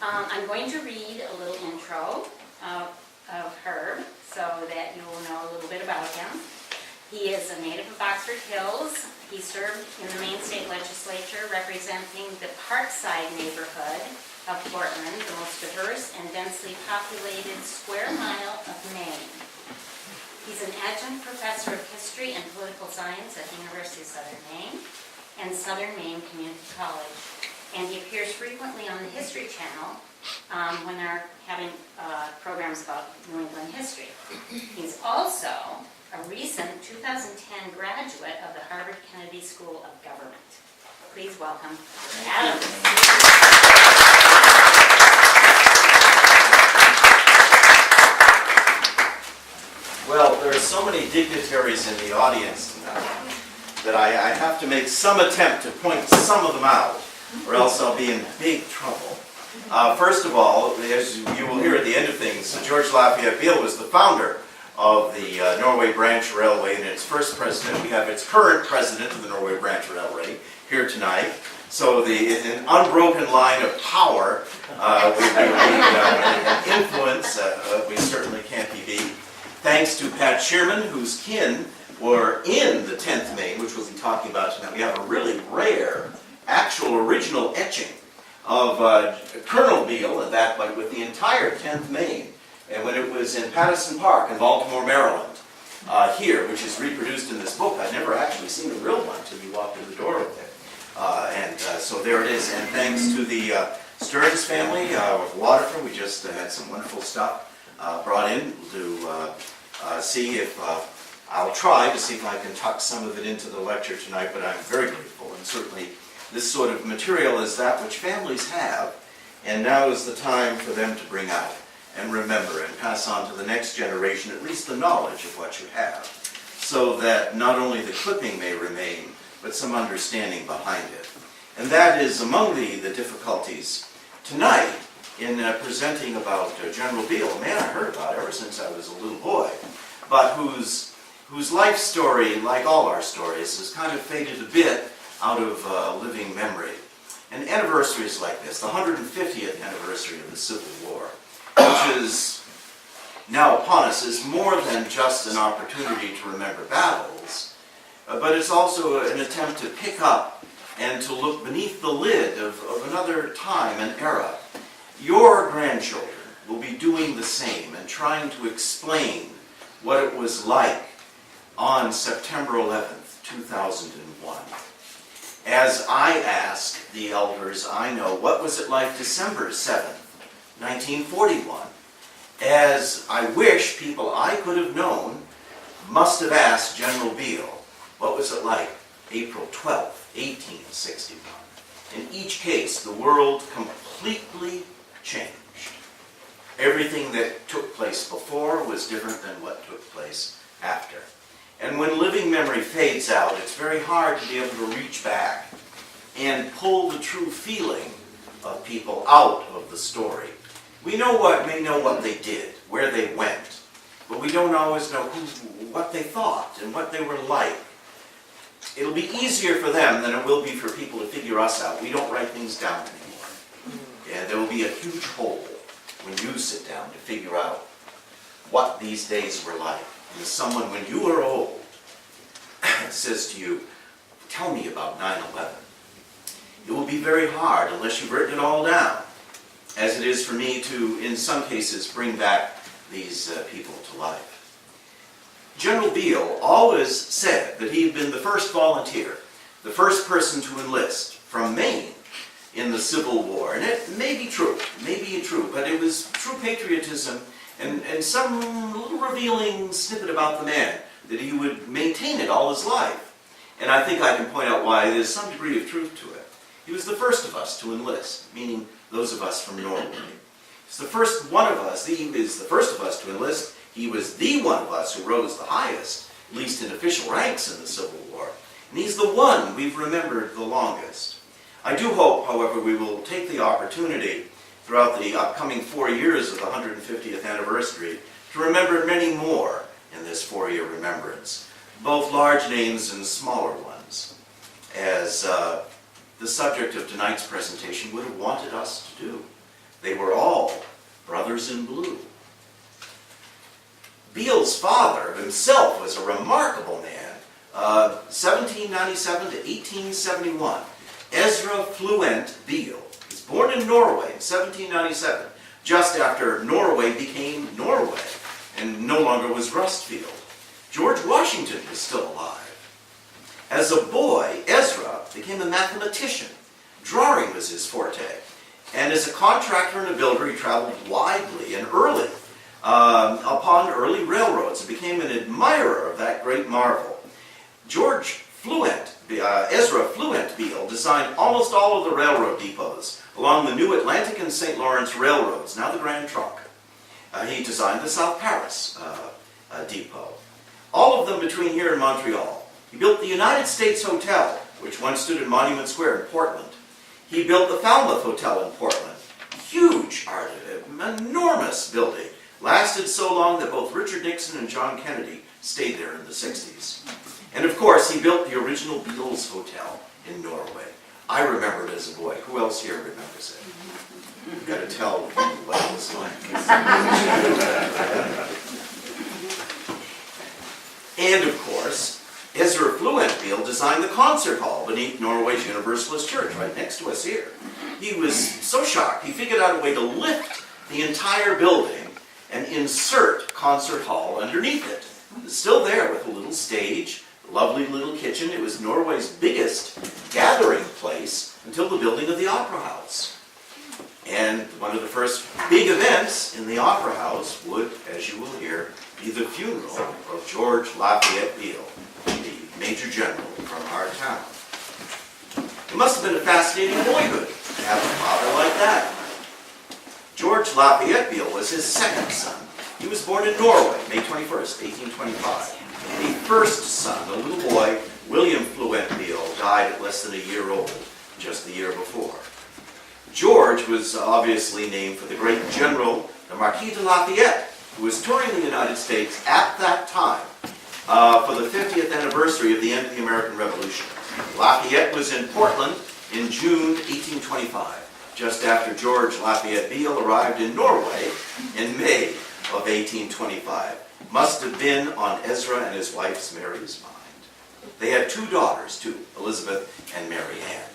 I'm going to read a little intro of Herb so that you will know a little bit about him. He is a native of Oxford Hills. He served in the Maine State Legislature representing the Parkside neighborhood of Portland, the most diverse and densely populated square mile of Maine. He's an adjunct professor of history and political science at the University of Southern Maine and Southern Maine Community College. And he appears frequently on the History Channel when they're having programs about New England history. He's also a recent 2010 graduate of the Harvard Kennedy School of Government. Please welcome Adam. Well, there are so many dignitaries in the audience tonight that I have to make some attempt to point some of them out, or else I'll be in big trouble. First of all, as you will hear at the end of things, George Lafayette Beal was the founder of the Norway Branch Railway and its first president. We have its current president of the Norway Branch Railway here tonight. So an unbroken line of power, influence, we certainly can't be beat. Thanks to Pat Shearman, whose kin were in the 10th Maine, which we'll be talking about tonight. We have a really rare, actual original etching of Colonel Beal, and that but with the entire 10th Maine. And when it was in Patterson Park in Baltimore, Maryland, here, which is reproduced in this book. I'd never actually seen a real one until you walked in the door with it. So there it is. And thanks to the Stearns family of Waterford, we just had some wonderful stuff brought in to see if I'll try to see if I can tuck some of it into the lecture tonight, but I'm very grateful. And certainly this sort of material is that which families have, and now is the time for them to bring out and remember and pass on to the next generation at least the knowledge of what you have, so that not only the clipping may remain, but some understanding behind it. And that is among the difficulties tonight in presenting about General Beal, a man I heard about ever since I was a little boy, but whose life story, like all our stories, has kind of faded a bit out of living memory. And anniversaries like this, the 150th anniversary of the Civil War, which is now upon us, is more than just an opportunity to remember battles, but it's also an attempt to pick up and to look beneath the lid of another time and era. Your grandchildren will be doing the same and trying to explain what it was like on September 11th, 2001. As I ask the elders I know, what was it like December 7th, 1941? As I wish people I could have known must have asked General Beal, what was it like April 12th, 1861? In each case, the world completely changed. Everything that took place before was different than what took place after. And when living memory fades out, it's very hard to be able to reach back and pull the true feeling of people out of the story. We may know what they did, where they went, but we don't always know what they thought and what they were like. It'll be easier for them than it will be for people to figure us out. We don't write things down anymore. Yeah, there will be a huge hole when you sit down to figure out what these days were like. And someone, when you are old, says to you, tell me about 9/11. It will be very hard unless you've written it all down, as it is for me to, in some cases, bring back these people to life. General Beal always said that he had been the first volunteer, the first person to enlist from Maine in the Civil War. And it may be true, but it was true patriotism and some little revealing snippet about the man, that he would maintain it all his life. And I think I can point out why there's some degree of truth to it. He was the first of us to enlist, meaning those of us from Norway. He's the first one of us, he is the first of us to enlist. He was the one of us who rose the highest, at least in official ranks in the Civil War. And he's the one we've remembered the longest. I do hope, however, we will take the opportunity throughout the upcoming 4 years of the 150th anniversary to remember many more in this 4-year remembrance, both large names and smaller ones, as the subject of tonight's presentation would have wanted us to do. They were Beal's father himself was a remarkable man. 1797 to 1871. Ezra Fluent Beal. He was born in Norway in 1797, just after Norway became Norway and no longer was Rustfield. George Washington was still alive. As a boy, Ezra became a mathematician. Drawing was his forte. And as a contractor and a builder, he traveled widely and early upon early railroads and became an admirer of that great marvel. Ezra Fluent Beal designed almost all of the railroad depots along the new Atlantic and St. Lawrence railroads, now the Grand Trunk. He designed the South Paris depot. All of them between here and Montreal. He built the United States Hotel, which once stood in Monument Square in Portland. He built the Falmouth Hotel in Portland. Huge, enormous building. Lasted so long that both Richard Nixon and John Kennedy stayed there in the 60s. And of course, he built the original Beals Hotel in Norway. I remember it as a boy. Who else here remembers it? You've got to tell people what it was like. And of course, Ezra Fluent Beal designed the concert hall beneath Norway's Universalist Church, right next to us here. He was so shocked, he figured out a way to lift the entire building and insert concert hall underneath it. It's still there with a little stage, a lovely little kitchen. It was Norway's biggest gathering place until the building of the Opera House. And one of the first big events in the Opera House would, as you will hear, be the funeral of George Lafayette Beal, the Major General from our town. It must have been a fascinating boyhood to have a father like that. George Lafayette Beal was his second son. He was born in Norway, May 21st, 1825. The first son, a little boy, William Fluent Beal, died at less than a year old, just the year before. George was obviously named for the great general, the Marquis de Lafayette, who was touring the United States at that time for the 50th anniversary of the end of the American Revolution. Lafayette was in Portland in June 1825, just after George Lafayette Beal arrived in Norway in May of 1825. Must have been on Ezra and his wife's Mary's mind. They had two daughters, too, Elizabeth and Mary Ann.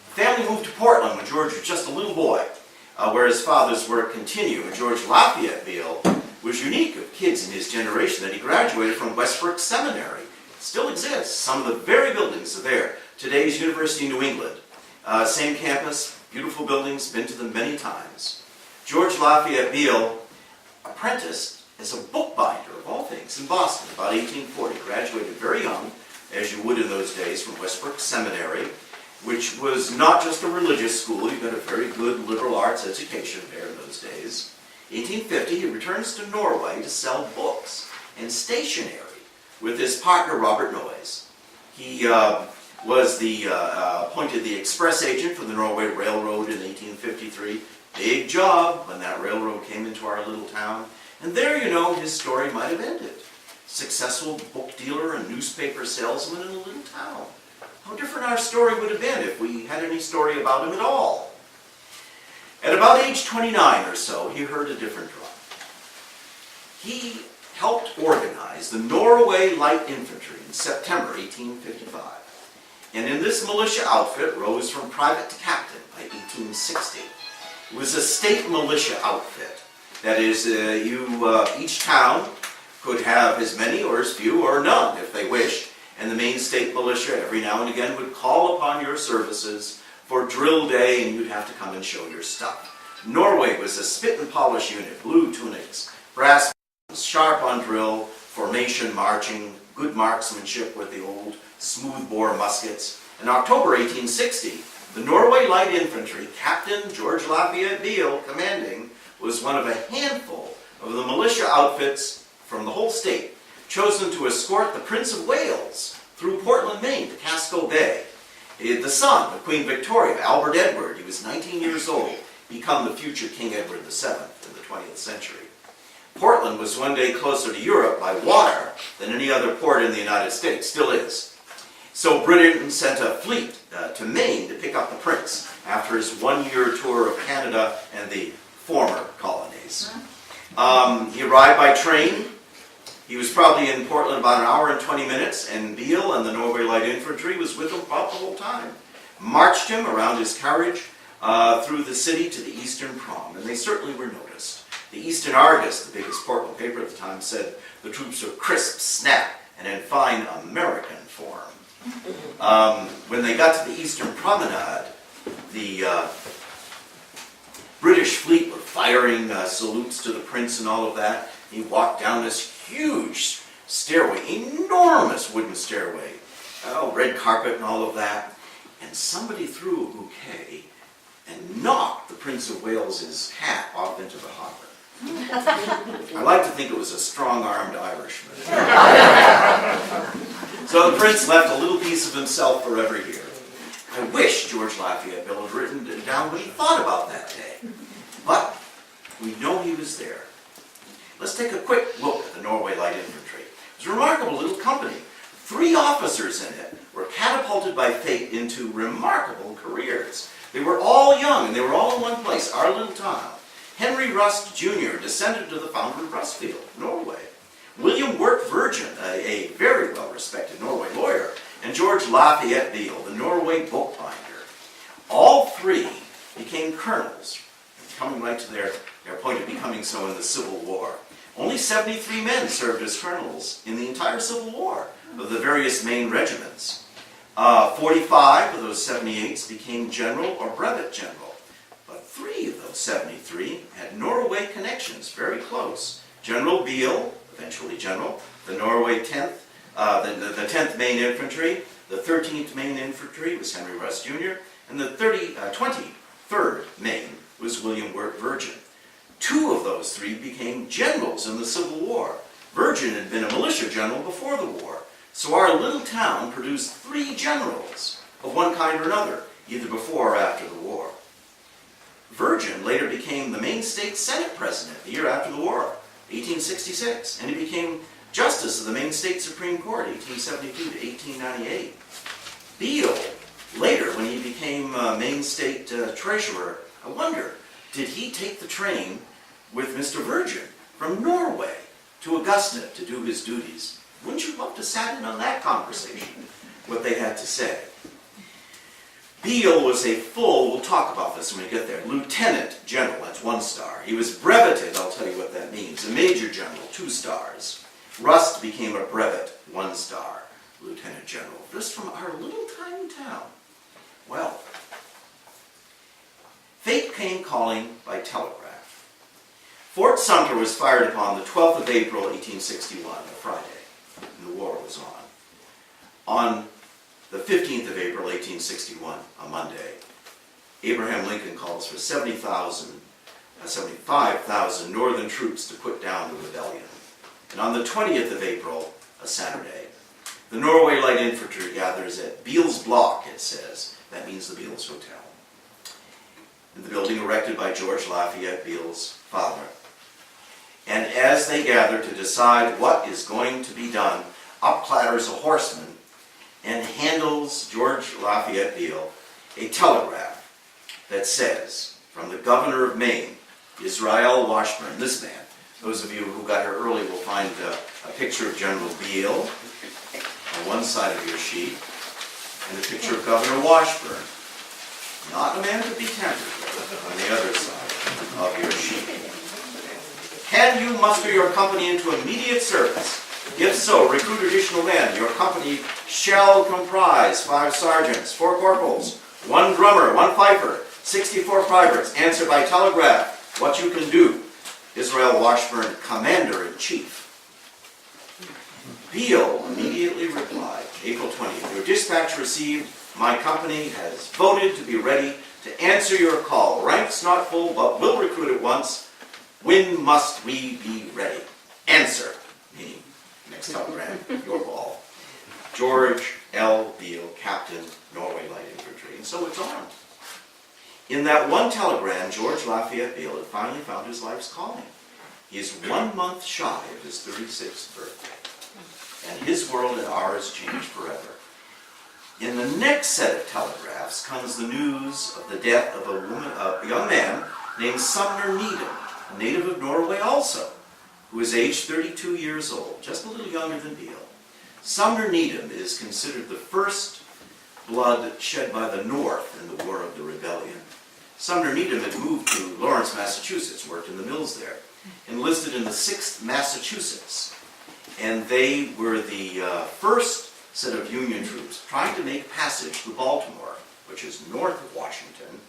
The family moved to Portland when George was just a little boy, where his father's work continued. George Lafayette Beal was unique of kids in his generation that he graduated from Westbrook Seminary. It still exists. Some of the very buildings are there. Today's University of New England. Same campus, beautiful buildings, been to them many times. George Lafayette Beal apprenticed as a bookbinder, of all things, in Boston, about 1840. Graduated very young, as you would in those days, from Westbrook Seminary, which was not just a religious school. You got a very good liberal arts education there in those days. 1850, he returns to Norway to sell books and stationery with his partner, Robert Noyes. He was appointed the express agent for the Norway Railroad in 1853. Big job when that railroad came into our little town. And there, you know, his story might have ended. Successful book dealer and newspaper salesman in a little town. How different our story would have been if we had any story about him at all. At about age 29 or so, he heard a different drum. He helped organize the Norway Light Infantry in September 1855. And in this militia outfit rose from private to captain by 1860. It was a state militia outfit. That is, each town could have as many or as few or none if they wished. And the main state militia every now and again would call upon your services for drill day, and you'd have to come and show your stuff. Norway was a spit and polish unit, blue tunics, brass buttons, sharp on drill, formation marching, good marksmanship with the old smoothbore muskets. In October 1860, the Norway Light Infantry, Captain George Lafayette Beal commanding, was one of a handful of the militia outfits from the whole state, chosen to escort the Prince of Wales through Portland, Maine to Casco Bay. The son of Queen Victoria, Albert Edward, he was 19 years old, become the future King Edward VII in the 20th century. Portland was one day closer to Europe by water than any other port in the United States, still is. So Britain sent a fleet to Maine to pick up the prince after his one-year tour of Canada and the former colonies. He arrived by train He was probably in Portland about an hour and 20 minutes, and Beal and the Norway Light Infantry was with him about the whole time. Marched him around his carriage through the city to the Eastern Prom, and they certainly were noticed. The Eastern Argus, the biggest Portland paper at the time, said the troops are crisp, snap, and in fine American form. When they got to the Eastern Promenade, the British fleet were firing salutes to the prince and all of that. He walked down this huge stairway, enormous wooden stairway, red carpet and all of that, and somebody threw a bouquet and knocked the Prince of Wales's hat off into the hopper. I like to think it was a strong-armed Irishman. So the prince left a little piece of himself forever here. I wish George Lafayette Beal had written down what he thought about that day. But we know he was there. Let's take a quick look at the Norway Light Infantry. It was a remarkable little company. 3 officers in it were catapulted by fate into remarkable careers. They were all young, and they were all in one place, our little town. Henry Rust Jr. descended to the founder of Rustfield, Norway. William Wirt Virgin, a very well-respected Norway lawyer, and George Lafayette Beal, the Norway bookbinder. All 3 became colonels, coming right to their point of becoming so in the Civil War. Only 73 men served as colonels in the entire Civil War of the various main regiments. 45 of those 78s became general or brevet general. But 3 of those 73 had Norway connections, very close. General Beal, eventually general, the Norway 10th, the 10th Maine Infantry, the 13th Maine Infantry was Henry Rust Jr., and the 23rd Maine was William Wirt Virgin. 2 of those 3 became generals in the Civil War. Virgin had been a militia general before the war. So our little town produced 3 generals of one kind or another, either before or after the war. Virgin later became the Maine State Senate President the year after the war, 1866, and he became Justice of the Maine State Supreme Court, 1872 to 1898. Beal, later when he became Maine State Treasurer, I wonder, did he take the train with Mr. Virgin from Norway to Augusta to do his duties? Wouldn't you love to sat in on that conversation, what they had to say? Beal was a full, we'll talk about this when we get there, Lieutenant General, that's 1 star. He was breveted, I'll tell you what that means, a Major General, 2 stars. Rust became a brevet, 1 star, Lieutenant General, just from our little tiny town. Well, fate came calling by telegraph. Fort Sumter was fired upon the 12th of April, 1861, a Friday, and the war was on. On the 15th of April, 1861, a Monday, Abraham Lincoln calls for 75,000 Northern troops to put down the rebellion. And on the 20th of April, a Saturday, the Norway Light Infantry gathers at Beal's Block, it says. That means the Beal's Hotel. In the building erected by George Lafayette Beal's father. And as they gather to decide what is going to be done, up clatters a horseman and handles George Lafayette Beal a telegraph that says, from the governor of Maine, Israel Washburn, this man. Those of you who got here early will find a picture of General Beal on one side of your sheet, and a picture of Governor Washburn, not a man to be tampered with, on the other side of your sheet. Can you muster your company into immediate service? If so, recruit additional men. Your company shall comprise 5 sergeants, 4 corporals, 1 drummer, 1 fifer, 64 privates. Answer by telegraph what you can do. Israel Washburn, Commander-in-Chief. Beal immediately replied, April 20th, your dispatch received. My company has voted to be ready to answer your call. Ranks not full, but will recruit at once. When must we be ready? Answer, meaning next telegram, your ball. George L. Beal, Captain, Norway Light Infantry. And so it's on. In that one telegram, George Lafayette Beal had finally found his life's calling. He is 1 month shy of his 36th birthday. And his world and ours changed forever. In the next set of telegraphs comes the news of the death of a young man named Sumner Needham, a native of Norway also, who is aged 32 years old, just a little younger than Beal. Sumner Needham is considered the first blood shed by the North in the War of the Rebellion. Sumner Needham had moved to Lawrence, Massachusetts, worked in the mills there, enlisted in the 6th Massachusetts, and they were the first set of Union troops trying to make passage through Baltimore, which is north of Washington.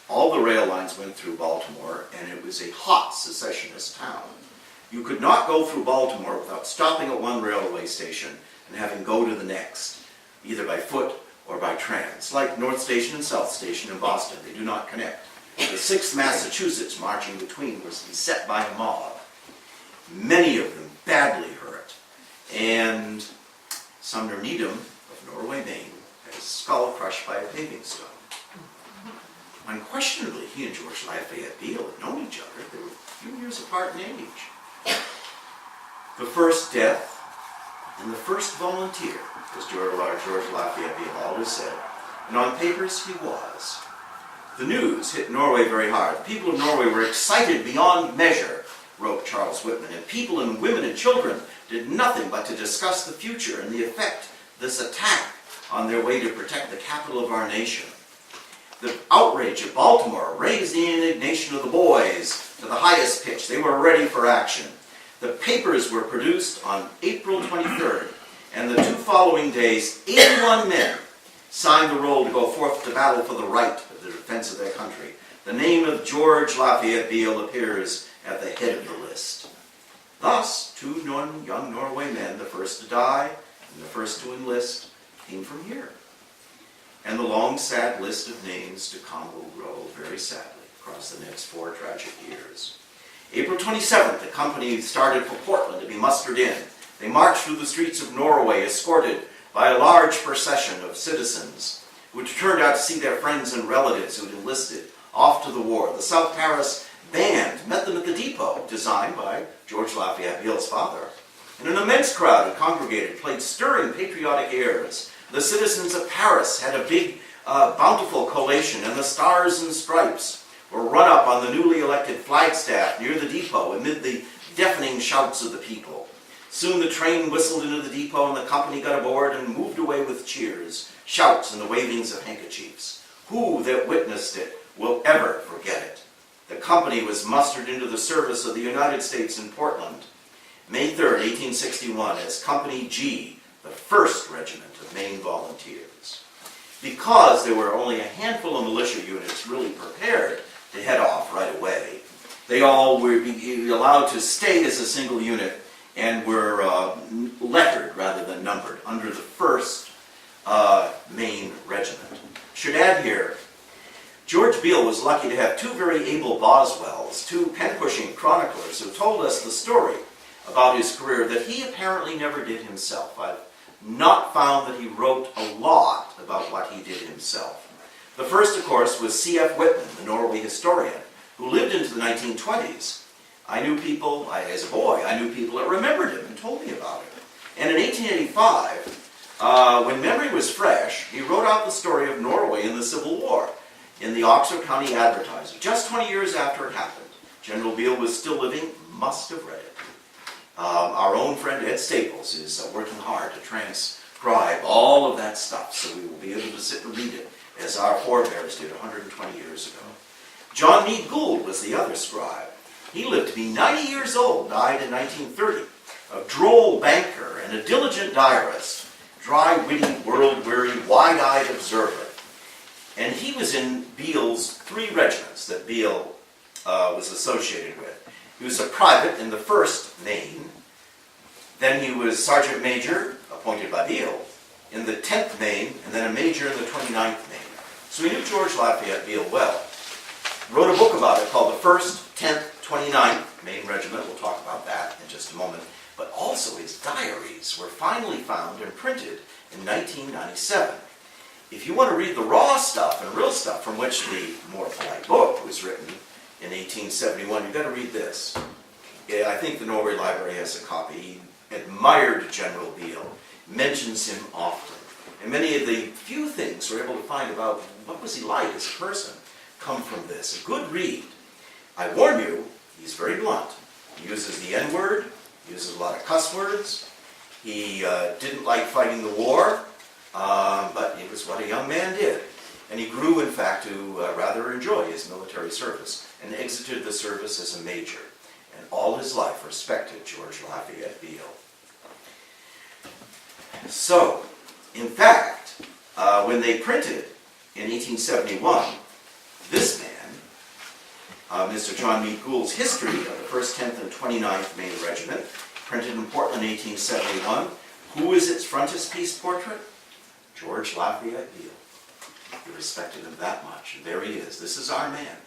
All the rail lines went through Baltimore, and it was a hot secessionist town. You could not go through Baltimore without stopping at one railway station and having go to the next, either by foot or by trams. Like North Station and South Station in Boston, they do not connect. The 6th Massachusetts marching between was beset by a mob, many of them badly hurt, and Sumner Needham of Norway, Maine, had his skull crushed by a paving stone. Unquestionably, he and George Lafayette Beal had known each other. They were a few years apart in age. The first death and the first volunteer, as George Lafayette Beal always said, and on papers he was. The news hit Norway very hard. The people of Norway were excited beyond measure, wrote Charles Whitman, and people and women and children did nothing but to discuss the future and the effect this attack on their way to protect the capital of our nation. The outrage at Baltimore raised the indignation of the boys to the highest pitch. They were ready for action. The papers were produced on April 23rd, and the 2 following days, 81 men signed the roll to go forth to battle for the right of the defense of their country. The name of George Lafayette Beal appears at the head of the list. Thus, 2 young Norway men, the first to die and the first to enlist, came from here. And the long, sad list of names to come will grow very sadly across the next 4 tragic years. April 27th, the company started for Portland to be mustered in. They marched through the streets of Norway, escorted by a large procession of citizens who had turned out to see their friends and relatives who had enlisted off to the war. The South Paris Band met them at the depot, designed by George Lafayette Beal's father. And an immense crowd had congregated, played stirring patriotic airs. The citizens of Paris had a big, bountiful collation, and the Stars and Stripes were run up on the newly elected flagstaff near the depot amid the deafening shouts of the people. Soon the train whistled into the depot, and the company got aboard and moved away with cheers, shouts, and the wavings of handkerchiefs. Who that witnessed it will ever forget it? The company was mustered into the service of the United States in Portland, May 3rd, 1861, as Company G, the 1st Regiment of Maine Volunteers. Because there were only a handful of militia units really prepared to head off right away, they all were allowed to stay as a single unit and were lettered rather than numbered under the 1st Maine Regiment. Should add here, George Beal was lucky to have 2 very able Boswells, 2 pen-pushing chroniclers who told us the story about his career that he apparently never did himself. I've not found that he wrote a lot about what he did himself. The first, of course, was C.F. Whitman, the Norway historian, who lived into the 1920s. I knew people, as a boy, I knew people that remembered him and told me about him. And in 1885, when memory was fresh, he wrote out the story of Norway in the Civil War in the Oxford County Advertiser, just 20 years after it happened. General Beal was still living, must have read it. Our own friend Ed Staples is working hard to transcribe all of that stuff, so we will be able to sit and read it as our forebears did 120 years ago. John Meade Gould was the other scribe. He lived to be 90 years old, died in 1930. A droll banker and a diligent diarist, dry-witty, world-weary, wide-eyed observer. And he was in Beal's 3 regiments that Beal was associated with. He was a private in the 1st Maine. Then he was sergeant major, appointed by Beal, in the 10th Maine, and then a major in the 29th Maine. So he knew George Lafayette Beal well. Wrote a book about it called The 1st, 10th, 29th Maine Regiment. We'll talk about that in just a moment. But also his diaries were finally found and printed in 1997. If you want to read the raw stuff and real stuff from which the more polite book was written in 1871, you've got to read this. I think the Norway Library has a copy. He admired General Beal, mentions him often. And many of the few things we're able to find about what was he like as a person come from this. A good read. I warn you, he's very blunt. He uses the N-word, uses a lot of cuss words. He didn't like fighting the war, but it was what a young man did. And he grew, in fact, to rather enjoy his military service and exited the service as a major. And all his life respected George Lafayette Beal. So, in fact, when they printed in 1871, this man, Mr. John Meade Gould's history of the 1st, 10th, and 29th Maine Regiment, printed in Portland in 1871, who is its frontispiece portrait? George Lafayette Beal. He respected him that much, and there he is. This is our man,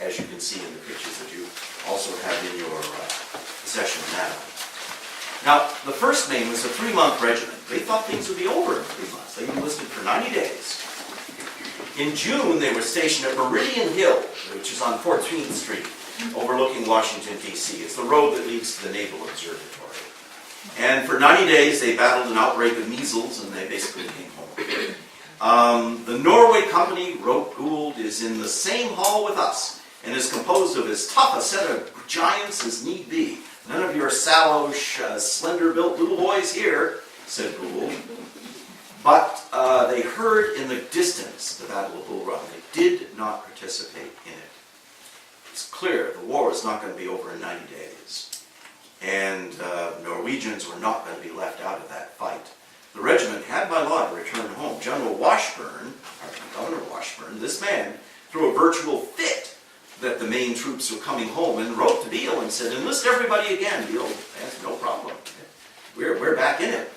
as you can see in the pictures that you also have in your possession now. Now, the 1st Maine was a 3-month regiment. They thought things would be over in 3 months. They enlisted for 90 days. In June, they were stationed at Meridian Hill, which is on 14th Street, overlooking Washington, D.C. It's the road that leads to the Naval Observatory. And for 90 days, they battled an outbreak of measles, and they basically came home. The Norway Company, wrote Gould, is in the same hall with us, and is composed of as tough a set of giants as need be. None of your sallow, slender-built little boys here, said Gould. But they heard in the distance the Battle of Bull Run. They did not participate in it. It's clear the war was not going to be over in 90 days. And Norwegians were not going to be left out of that fight. The regiment had by law to return home. General Washburn, or Governor Washburn, this man, threw a virtual fit that the Maine troops were coming home and wrote to Beal and said, enlist everybody again. Beal, that's no problem. We're back in it.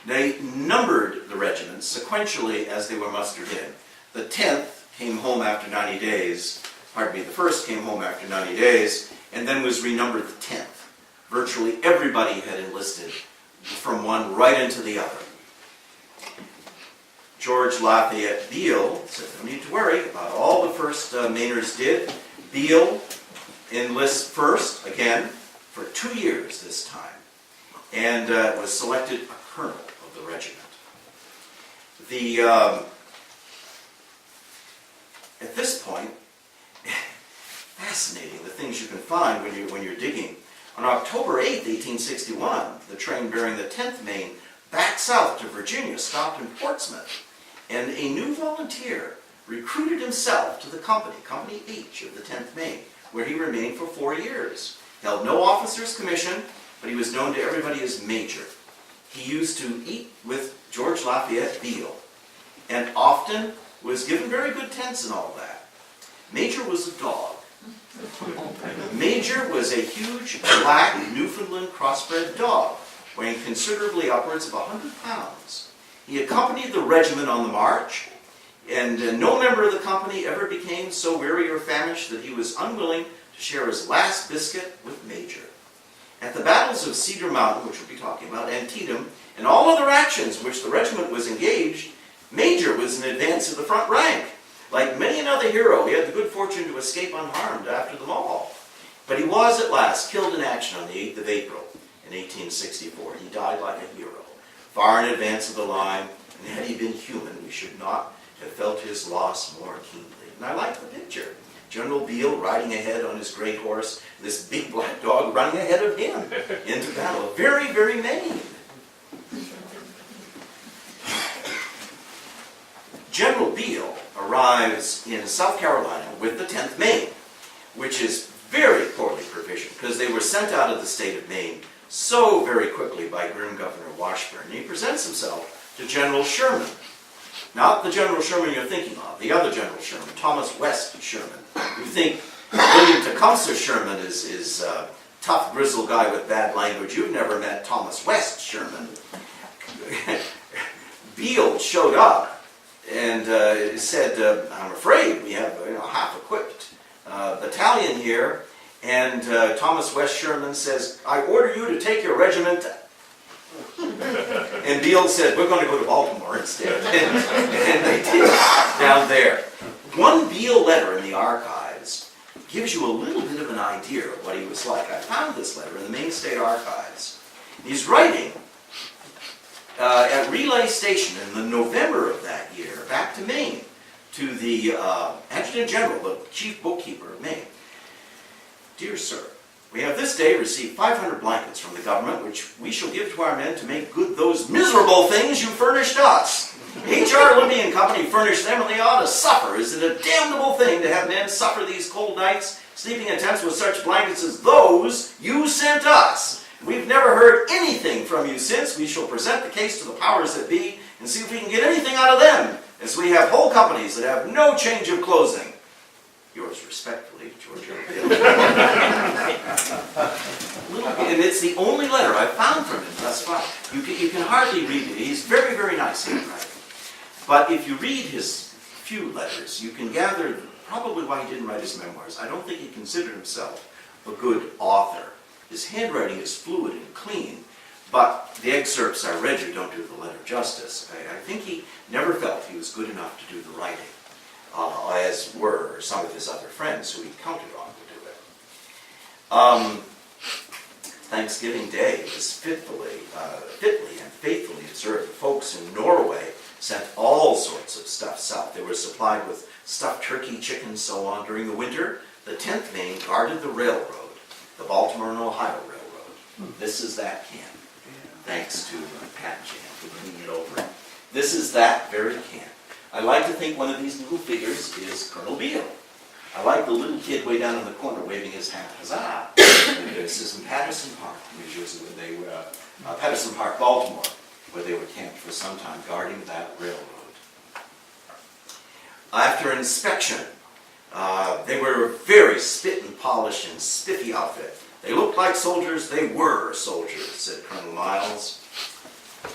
They numbered the regiments sequentially as they were mustered in. The 10th came home after 90 days, the 1st came home after 90 days, and then was renumbered the 10th. Virtually everybody had enlisted from one right into the other. George Lafayette Beal said, no need to worry about all the 1st Mainers did. Beal enlists first, again, for 2 years this time, and was selected a colonel of the regiment. At this point, fascinating the things you can find when you're digging. On October 8, 1861, the train bearing the 10th Maine back south to Virginia stopped in Portsmouth, and a new volunteer recruited himself to the company, Company H of the 10th Maine, where he remained for 4 years. Held no officer's commission, but he was known to everybody as Major. He used to eat with George Lafayette Beal, and often was given very good tents and all that. Major was a dog. Major was a huge black Newfoundland crossbred dog, weighing considerably upwards of 100 pounds. He accompanied the regiment on the march, and no member of the company ever became so weary or famished that he was unwilling to share his last biscuit with Major. At the battles of Cedar Mountain, which we'll be talking about, Antietam, and all other actions in which the regiment was engaged, Major was in advance of the front rank. Like many another hero, he had the good fortune to escape unharmed after them all. But he was at last killed in action on the 8th of April in 1864. He died like a hero, far in advance of the line, and had he been human, we should not have felt his loss more keenly. And I like the picture. General Beal riding ahead on his great horse, this big black dog running ahead of him into battle. Very, very Maine. General Beal arrives in South Carolina with the 10th Maine, which is very poorly provisioned because they were sent out of the state of Maine so very quickly by grim Governor Washburn. And he presents himself to General Sherman. Not the General Sherman you're thinking of, the other General Sherman, Thomas West Sherman. You think William Tecumseh Sherman is a tough, grizzled guy with bad language. You've never met Thomas West Sherman. Beal showed up and said, I'm afraid we have a half-equipped battalion here. And Thomas West Sherman says, I order you to take your regiment. And Beal said, we're going to go to Baltimore instead. And they did, down there. One Beal letter in the archives gives you a little bit of an idea of what he was like. I found this letter in the Maine State Archives. He's writing at Relay Station in the November of that year, back to Maine, to the Adjutant General, the Chief Bookkeeper of Maine. Dear Sir, We have this day received 500 blankets from the government, which we shall give to our men to make good those miserable things you furnished us. H.R. Libby and Company furnished them, and they ought to suffer. Is it a damnable thing to have men suffer these cold nights, sleeping in tents with such blankets as those you sent us? We've never heard anything from you since. We shall present the case to the powers that be and see if we can get anything out of them, as we have whole companies that have no change of clothing. Yours respectfully, George Lafayette Beal. And it's the only letter I've found from him thus far. You can hardly read it. He's very, very nice in writing. But if you read his few letters, you can gather probably why he didn't write his memoirs. I don't think he considered himself a good author. His handwriting is fluid and clean, but the excerpts I read you don't do the letter justice. I think he never felt he was good enough to do the writing, as were some of his other friends who he counted on to do it. Thanksgiving Day was fitly and faithfully observed. The folks in Norway sent all sorts of stuff south. They were supplied with stuffed turkey, chicken, so on. During the winter, the 10th Maine guarded the railroad, the Baltimore and Ohio Railroad. This is that camp, thanks to Pat Jan for bringing it over. This is that very camp. I like to think one of these little figures is Colonel Beal. I like the little kid way down in the corner waving his hat. Huzzah! This is in Patterson Park, New Jersey, when they were, Patterson Park, Baltimore, where they were camped for some time, guarding that railroad. After inspection, they were very spit and polished and spiffy outfit. They looked like soldiers, they were soldiers, said Colonel Miles.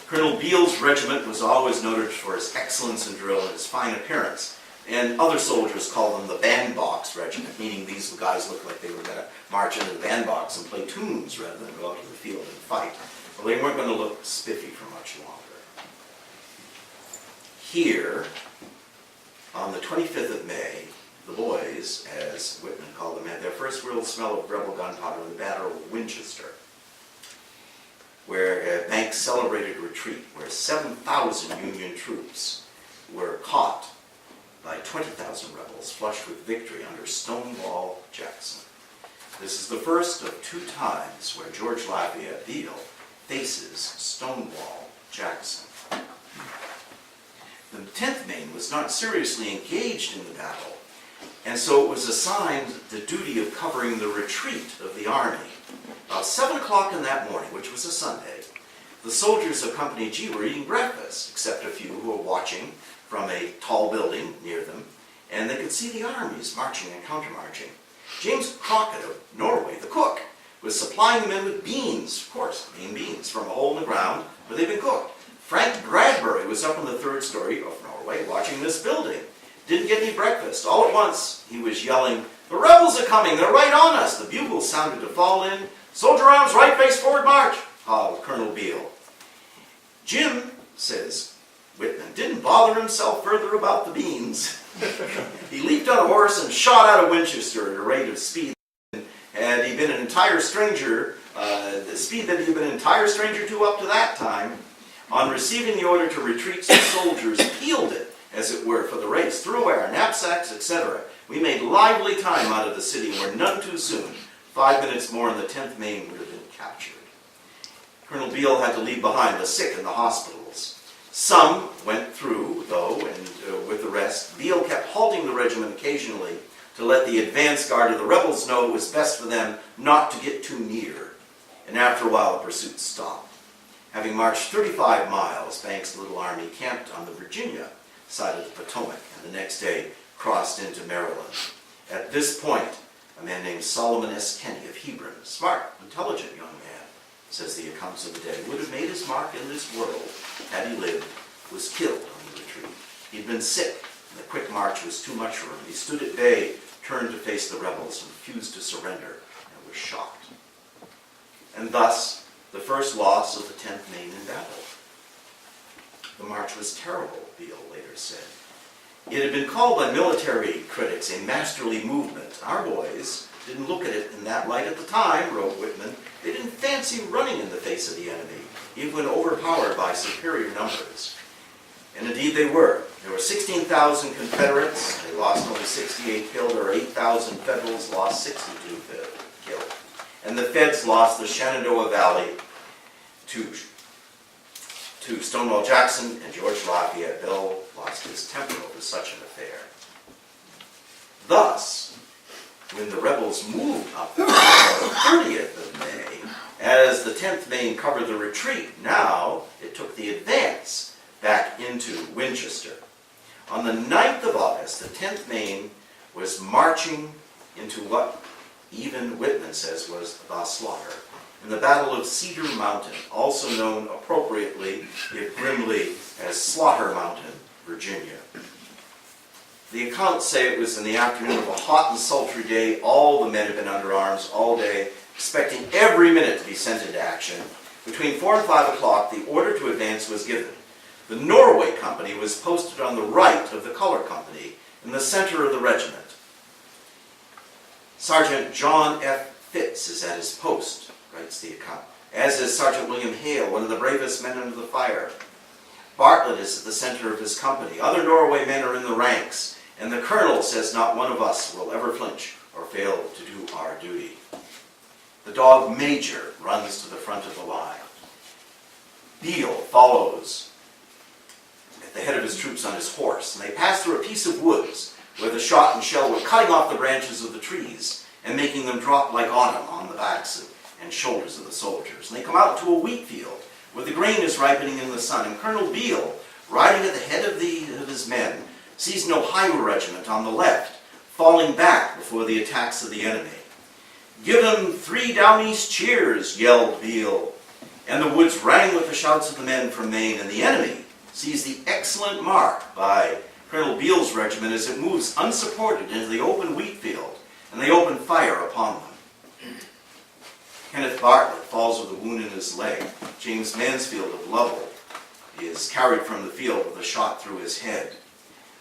Colonel Beal's regiment was always noted for its excellence in drill and its fine appearance. And other soldiers called them the Bandbox Regiment, meaning these guys looked like they were going to march into the bandbox and play tunes rather than go out to the field and fight. Well, they weren't going to look spiffy for much longer. Here, on the 25th of May, the boys, as Whitman called them, had their first real smell of rebel gunpowder in the Battle of Winchester, where Banks celebrated a retreat where 7,000 Union troops were caught by 20,000 rebels flushed with victory under Stonewall Jackson. This is the first of two times where George Lafayette Beal faces Stonewall Jackson. The 10th Maine was not seriously engaged in the battle, and so it was assigned the duty of covering the retreat of the army. About 7 o'clock in that morning, which was a Sunday, the soldiers of Company G were eating breakfast, except a few who were watching from a tall building near them, and they could see the armies marching and countermarching. James Crockett of Norway, the cook, was supplying the men with beans, of course, Maine beans, from a hole in the ground where they'd been cooked. Frank Bradbury was up in the 3rd story of Norway watching this building. Didn't get any breakfast. All at once, he was yelling, "The rebels are coming, they're right on us." The bugles sounded to fall in. "Soldier arms, right face forward march," called Colonel Beal. Jim, says Whitman, didn't bother himself further about the beans. He leaped on a horse and shot out of Winchester at a rate of speed. Had he been an entire stranger, the speed that he had been an entire stranger to up to that time, on receiving the order to retreat, some soldiers peeled it, as it were, for the race, threw away our knapsacks, etc. We made lively time out of the city and were none too soon. 5 minutes more and the 10th Maine would have been captured. Colonel Beal had to leave behind the sick in the hospitals. Some went through, though, and with the rest, Beal kept halting the regiment occasionally to let the advance guard of the rebels know it was best for them not to get too near. And after a while, the pursuit stopped. Having marched 35 miles, Banks' little army camped on the Virginia side of the Potomac, and the next day crossed into Maryland. At this point, a man named Solomon S. Kenny of Hebron, a smart, intelligent young man, says the accounts of the day, would have made his mark in this world had he lived, was killed on the retreat. He'd been sick, and the quick march was too much for him. He stood at bay, turned to face the rebels, and refused to surrender, and was shot. And thus, the first loss of the 10th Maine in battle. The march was terrible, Beal later said. It had been called by military critics a masterly movement. Our boys didn't look at it in that light at the time, wrote Whitman. They didn't fancy running in the face of the enemy, even when overpowered by superior numbers. And indeed they were. There were 16,000 Confederates. They lost only 68 killed, or 8,000 Federals lost 62 killed. and the Feds lost the Shenandoah Valley to Stonewall Jackson, and George Lafayette Beal lost his temper over such an affair. Thus, when the rebels moved up on the 30th of May, as the 10th Maine covered the retreat, now it took the advance back into Winchester. On the 9th of August, the 10th Maine was marching into what even Whitman says was the slaughter, in the Battle of Cedar Mountain, also known appropriately, if grimly, as Slaughter Mountain, Virginia. The accounts say it was in the afternoon of a hot and sultry day. All the men had been under arms all day, expecting every minute to be sent into action. Between 4 and 5 o'clock, the order to advance was given. The Norway Company was posted on the right of the Color Company, in the center of the regiment. Sergeant John F. Fitz is at his post, writes the account, as is Sergeant William Hale, one of the bravest men under the fire. Bartlett is at the center of his company. Other Norway men are in the ranks, and the colonel says not one of us will ever flinch or fail to do our duty. The dog Major runs to the front of the line. Beal follows at the head of his troops on his horse, and they pass through a piece of woods where the shot and shell were cutting off the branches of the trees and making them drop like autumn on the backs and shoulders of the soldiers. And they come out to a wheat field where the grain is ripening in the sun, and Colonel Beal, riding at the head of his men, sees an Ohio regiment on the left falling back before the attacks of the enemy. "Give them 3 down east cheers," yelled Beal, and the woods rang with the shouts of the men from Maine, and the enemy sees the excellent mark by Colonel Beal's regiment as it moves unsupported into the open wheat field, and they open fire upon them. Kenneth Bartlett falls with a wound in his leg. James Mansfield of Lovell is carried from the field with a shot through his head.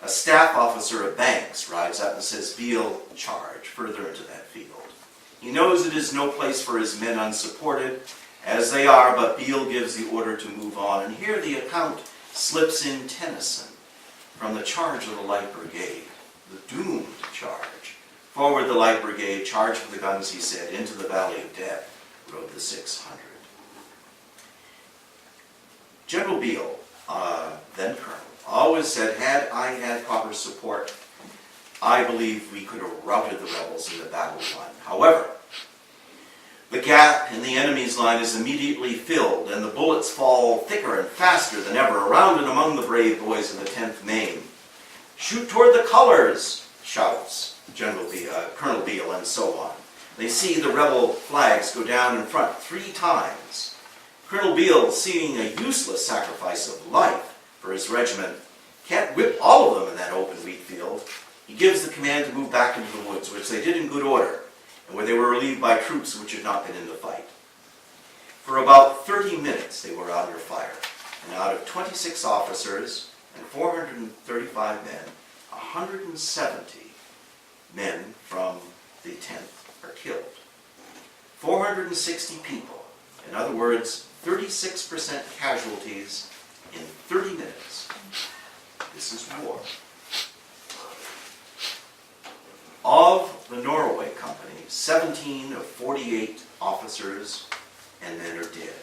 A staff officer of Banks rides up and says, "Beal, charge," further into that field. He knows it is no place for his men unsupported, as they are, but Beal gives the order to move on. And here the account slips in Tennyson from the charge of the Light Brigade, the doomed charge. "Forward the Light Brigade, charge for the guns," he said, "into the valley of death rode the 600. General Beal, then Colonel, always said, had I had proper support, I believe we could have routed the rebels in the battle line. However, the gap in the enemy's line is immediately filled, and the bullets fall thicker and faster than ever around and among the brave boys of the 10th Maine. Shoot toward the colors, shouts Colonel Beal, and so on. They see the rebel flags go down in front 3 times. Colonel Beal, seeing a useless sacrifice of life for his regiment, can't whip all of them in that open wheat field. He gives the command to move back into the woods, which they did in good order, and where they were relieved by troops which had not been in the fight. For about 30 minutes they were under fire, and out of 26 officers and 435 men, 170 men from the 10th are killed. 460 people, in other words, 36% casualties in 30 minutes. This is war. Of the Norway Company, 17 of 48 officers and men are dead.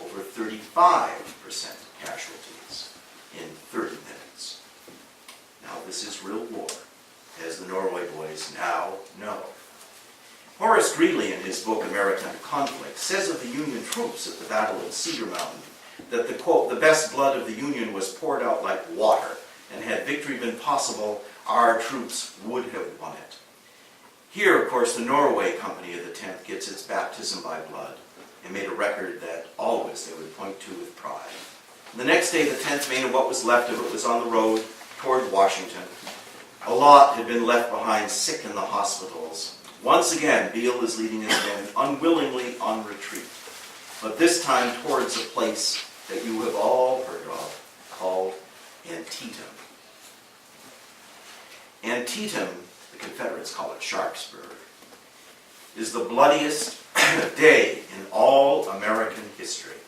Over 35% casualties in 30 minutes. Now this is real war, as the Norway boys now know. Horace Greeley, in his book American Conflict, says of the Union troops at the Battle of Cedar Mountain that the, quote, "the best blood of the Union was poured out like water, and had victory been possible, our troops would have won it." Here, of course, the Norway Company of the 10th gets its baptism by blood, and made a record that always they would point to with pride. The next day, the 10th Maine, and what was left of it, was on the road toward Washington. A lot had been left behind sick in the hospitals. Once again, Beal is leading his men unwillingly on retreat, but this time towards a place that you have all heard of, called Antietam. Antietam, the Confederates call it Sharpsburg, is the bloodiest day in all American history.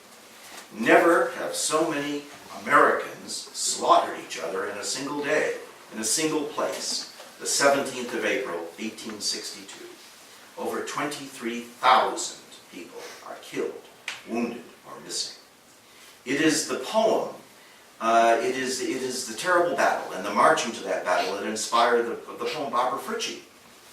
Never have so many Americans slaughtered each other in a single day, in a single place, the 17th of April, 1862. Over 23,000 people are killed, wounded, or missing. It is the poem, it is the terrible battle and the marching to that battle that inspired the poem Barbara Fritchie,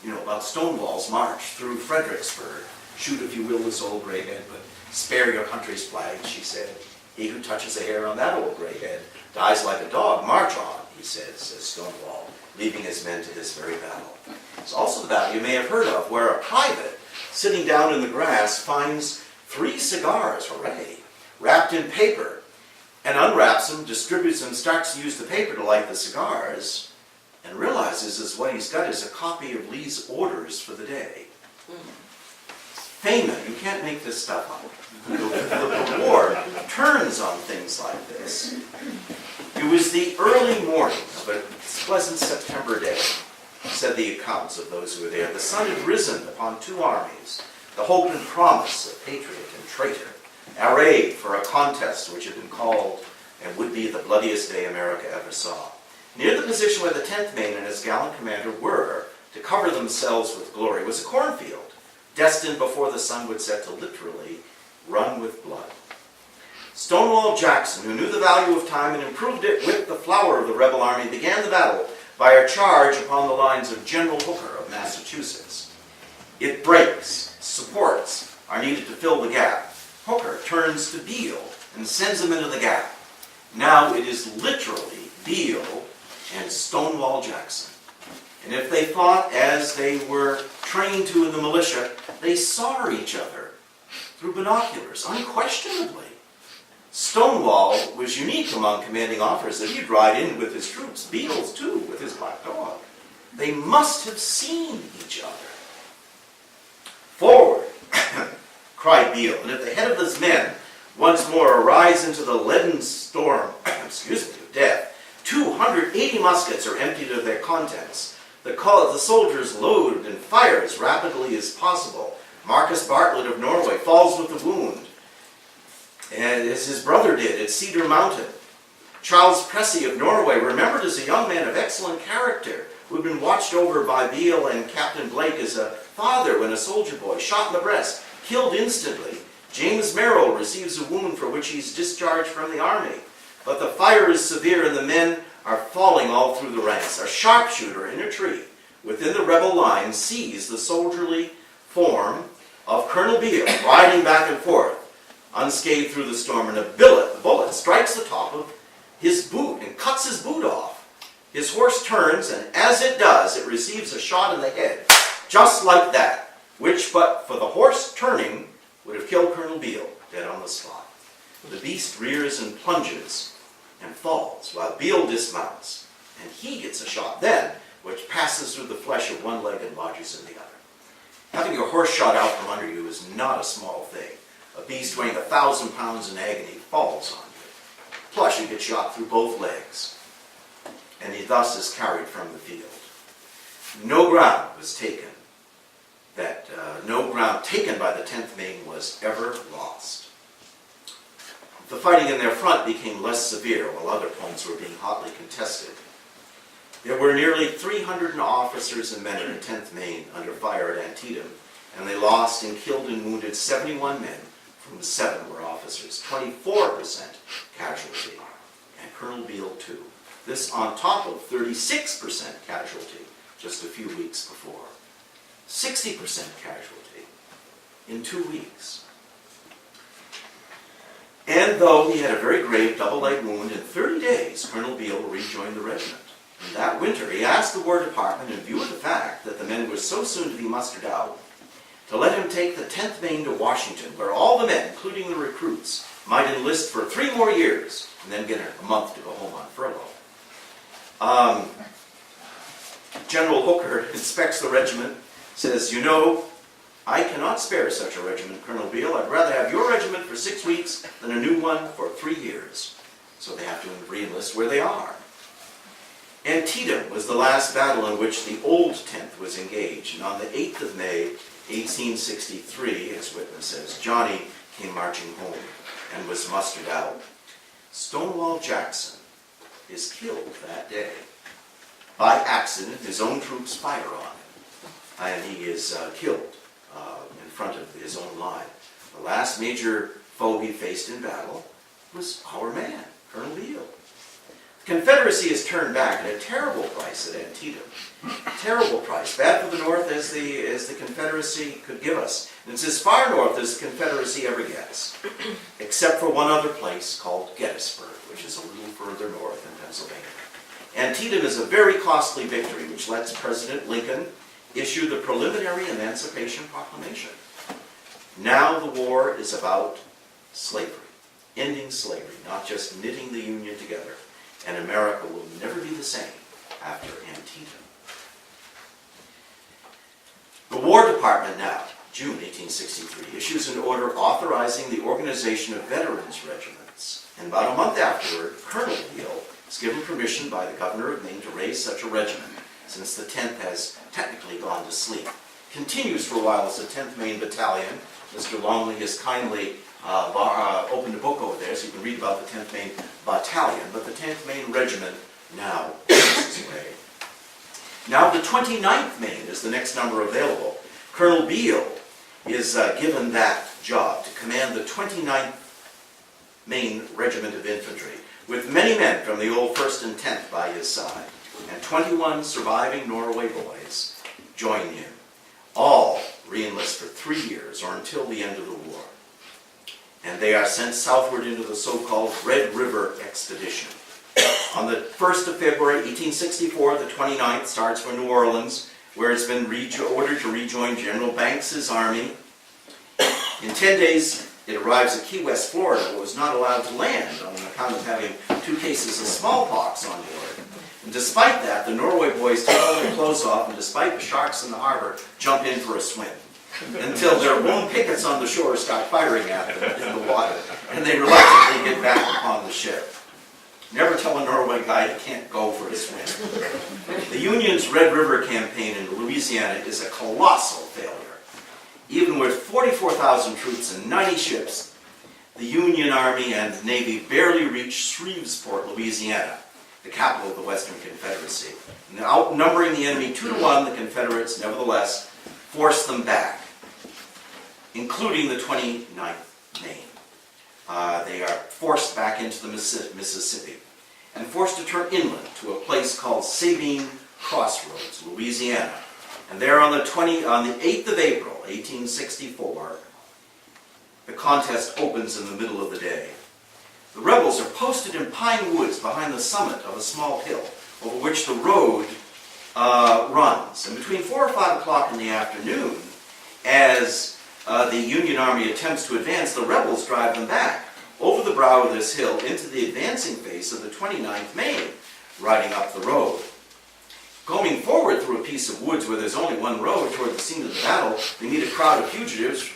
about Stonewall's march through Fredericksburg. Shoot, if you will, this old gray head, but spare your country's flag, she said. He who touches a hair on that old gray head dies like a dog. March on, he says Stonewall, leaving his men to this very battle. It's also the battle you may have heard of, where a private, sitting down in the grass, finds 3 cigars, hooray, wrapped in paper, and unwraps them, distributes them, starts to use the paper to light the cigars, and realizes what he's got is a copy of Lee's orders for the day. Famous, you can't make this stuff up. The war turns on things like this. It was the early morning of a pleasant September day, said the accounts of those who were there. The sun had risen upon 2 armies, the hope and promise of patriot and traitor, arrayed for a contest which had been called and would be the bloodiest day America ever saw. Near the position where the 10th Maine and its gallant commander were to cover themselves with glory was a cornfield, destined before the sun would set to literally run with blood. Stonewall Jackson, who knew the value of time and improved it with the flower of the rebel army, began the battle by a charge upon the lines of General Hooker of Massachusetts. It breaks, supports are needed to fill the gap. Hooker turns to Beal and sends him into the gap. Now it is literally Beal and Stonewall Jackson. And if they fought as they were trained to in the militia, they saw each other through binoculars, unquestionably. Stonewall was unique among commanding officers that he'd ride in with his troops. Beal's too, with his black dog. They must have seen each other. Forward, cried Beal, and at the head of his men once more arise into the leaden storm, of death. 280 muskets are emptied of their contents. The soldiers load and fire as rapidly as possible. Marcus Bartlett of Norway falls with a wound, and as his brother did at Cedar Mountain. Charles Pressey of Norway, remembered as a young man of excellent character, who had been watched over by Beal and Captain Blake as a father when a soldier boy, shot in the breast, killed instantly. James Merrill receives a wound for which he's discharged from the army. But the fire is severe and the men are falling all through the ranks. A sharpshooter in a tree within the rebel line sees the soldierly form of Colonel Beal riding back and forth, unscathed through the storm, and the bullet strikes the top of his boot and cuts his boot off. His horse turns, and as it does, it receives a shot in the head, just like that, which, but for the horse turning, would have killed Colonel Beal dead on the spot. The beast rears and plunges and falls, while Beal dismounts, and he gets a shot then, which passes through the flesh of one leg and lodges in the other. Having your horse shot out from under you is not a small thing. A beast weighing 1,000 pounds in agony falls on you. Plus, you get shot through both legs, and he thus is carried from the field. No ground was taken. No ground taken by the 10th Maine was ever lost. The fighting in their front became less severe while other points were being hotly contested. There were nearly 300 officers and men in the 10th Maine under fire at Antietam, and they lost and killed and wounded 71 men, from whom 7 were officers, 24% casualty, and Colonel Beal too. This on top of 36% casualty just a few weeks before. 60% casualty in 2 weeks. And though he had a very grave double-leg wound, in 30 days, Colonel Beal rejoined the regiment. And that winter, he asked the War Department, in view of the fact that the men were so soon to be mustered out, to let him take the 10th Maine to Washington, where all the men, including the recruits, might enlist for 3 more years, and then get a month to go home on furlough. General Hooker inspects the regiment, says, "You know, I cannot spare such a regiment, Colonel Beal. I'd rather have your regiment for 6 weeks than a new one for 3 years. So they have to re-enlist where they are. Antietam was the last battle in which the old 10th was engaged, and on the 8th of May, 1863, as witness says, Johnny came marching home and was mustered out. Stonewall Jackson is killed that day. By accident, his own troops fire on him, and he is killed The last major foe he faced in battle was our man, Colonel Beal. The Confederacy has turned back at a terrible price at Antietam. Terrible price. Bad for the North as the Confederacy could give us. And it's as far north as the Confederacy ever gets, except for one other place called Gettysburg, which is a little further north in Pennsylvania. Antietam is a very costly victory, which lets President Lincoln issue the preliminary Emancipation Proclamation. Now the war is about slavery, ending slavery, not just knitting the Union together. And America will never be the same after Antietam. The War Department now, June 1863, issues an order authorizing the organization of veterans regiments. And about a month afterward, Colonel Beal is given permission by the governor of Maine to raise such a regiment, since the 10th has technically gone to sleep. Continues for a while as the 10th Maine Battalion. Mr. Longley has kindly opened a book over there so you can read about the 10th Maine Battalion, but the 10th Maine Regiment now passes away. Now the 29th Maine is the next number available. Colonel Beal is given that job to command the 29th Maine Regiment of Infantry, with many men from the old 1st and 10th by his side, and 21 surviving Norway boys join him. All re-enlist for 3 years or until the end of the war. And they are sent southward into the so-called Red River Expedition. On the 1st of February, 1864, the 29th starts for New Orleans, where it's been ordered to rejoin General Banks's army. In 10 days, it arrives at Key West, Florida, but was not allowed to land on account of having 2 cases of smallpox on board. And despite that, the Norway boys take all their clothes off, and despite the sharks in the harbor, jump in for a swim, until their own pickets on the shore start firing at them in the water, and they reluctantly get back upon the ship. Never tell a Norway guy he can't go for a swim. The Union's Red River campaign in Louisiana is a colossal failure. Even with 44,000 troops and 90 ships, the Union Army and Navy barely reached Shreveport, Louisiana, the capital of the Western Confederacy. And outnumbering the enemy 2-1, the Confederates, nevertheless, forced them back, including the 29th Maine. They are forced back into the Mississippi and forced to turn inland to a place called Sabine Crossroads, Louisiana. And there on the 8th of April, 1864, the contest opens in the middle of the day. The rebels are posted in pine woods behind the summit of a small hill over which the road runs. And between 4 or 5 o'clock in the afternoon, as the Union Army attempts to advance, the rebels drive them back over the brow of this hill into the advancing face of the 29th Maine, riding up the road. Going forward through a piece of woods where there's only one road toward the scene of the battle, they meet a crowd of fugitives,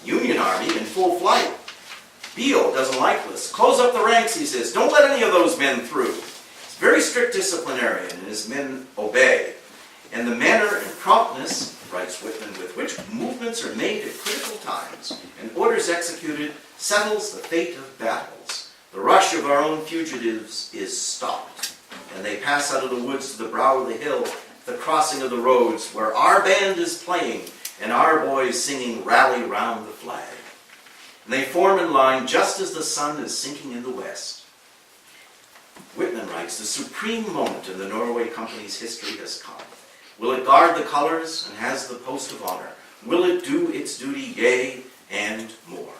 Union Army, in full flight. Beal doesn't like this. Close up the ranks, he says. Don't let any of those men through. It's very strict disciplinarian, and his men obey. And the manner and promptness, writes Whitman, with which movements are made at critical times and orders executed settles the fate of battles. The rush of our own fugitives is stopped, and they pass out of the woods to the brow of the hill, the crossing of the roads, where our band is playing and our boys singing Rally Round the Flag. And they form in line just as the sun is sinking in the west. Whitman writes, the supreme moment in the Norway Company's history has come. Will it guard the colors and has the post of honor? Will it do its duty, yea, and more?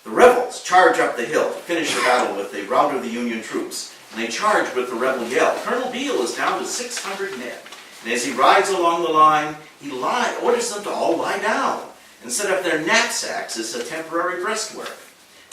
The rebels charge up the hill to finish the battle with the rout of the Union troops, and they charge with the rebel yell. Colonel Beal is down to 600 men, and as he rides along the line, he orders them to all lie down and set up their knapsacks as a temporary breastwork.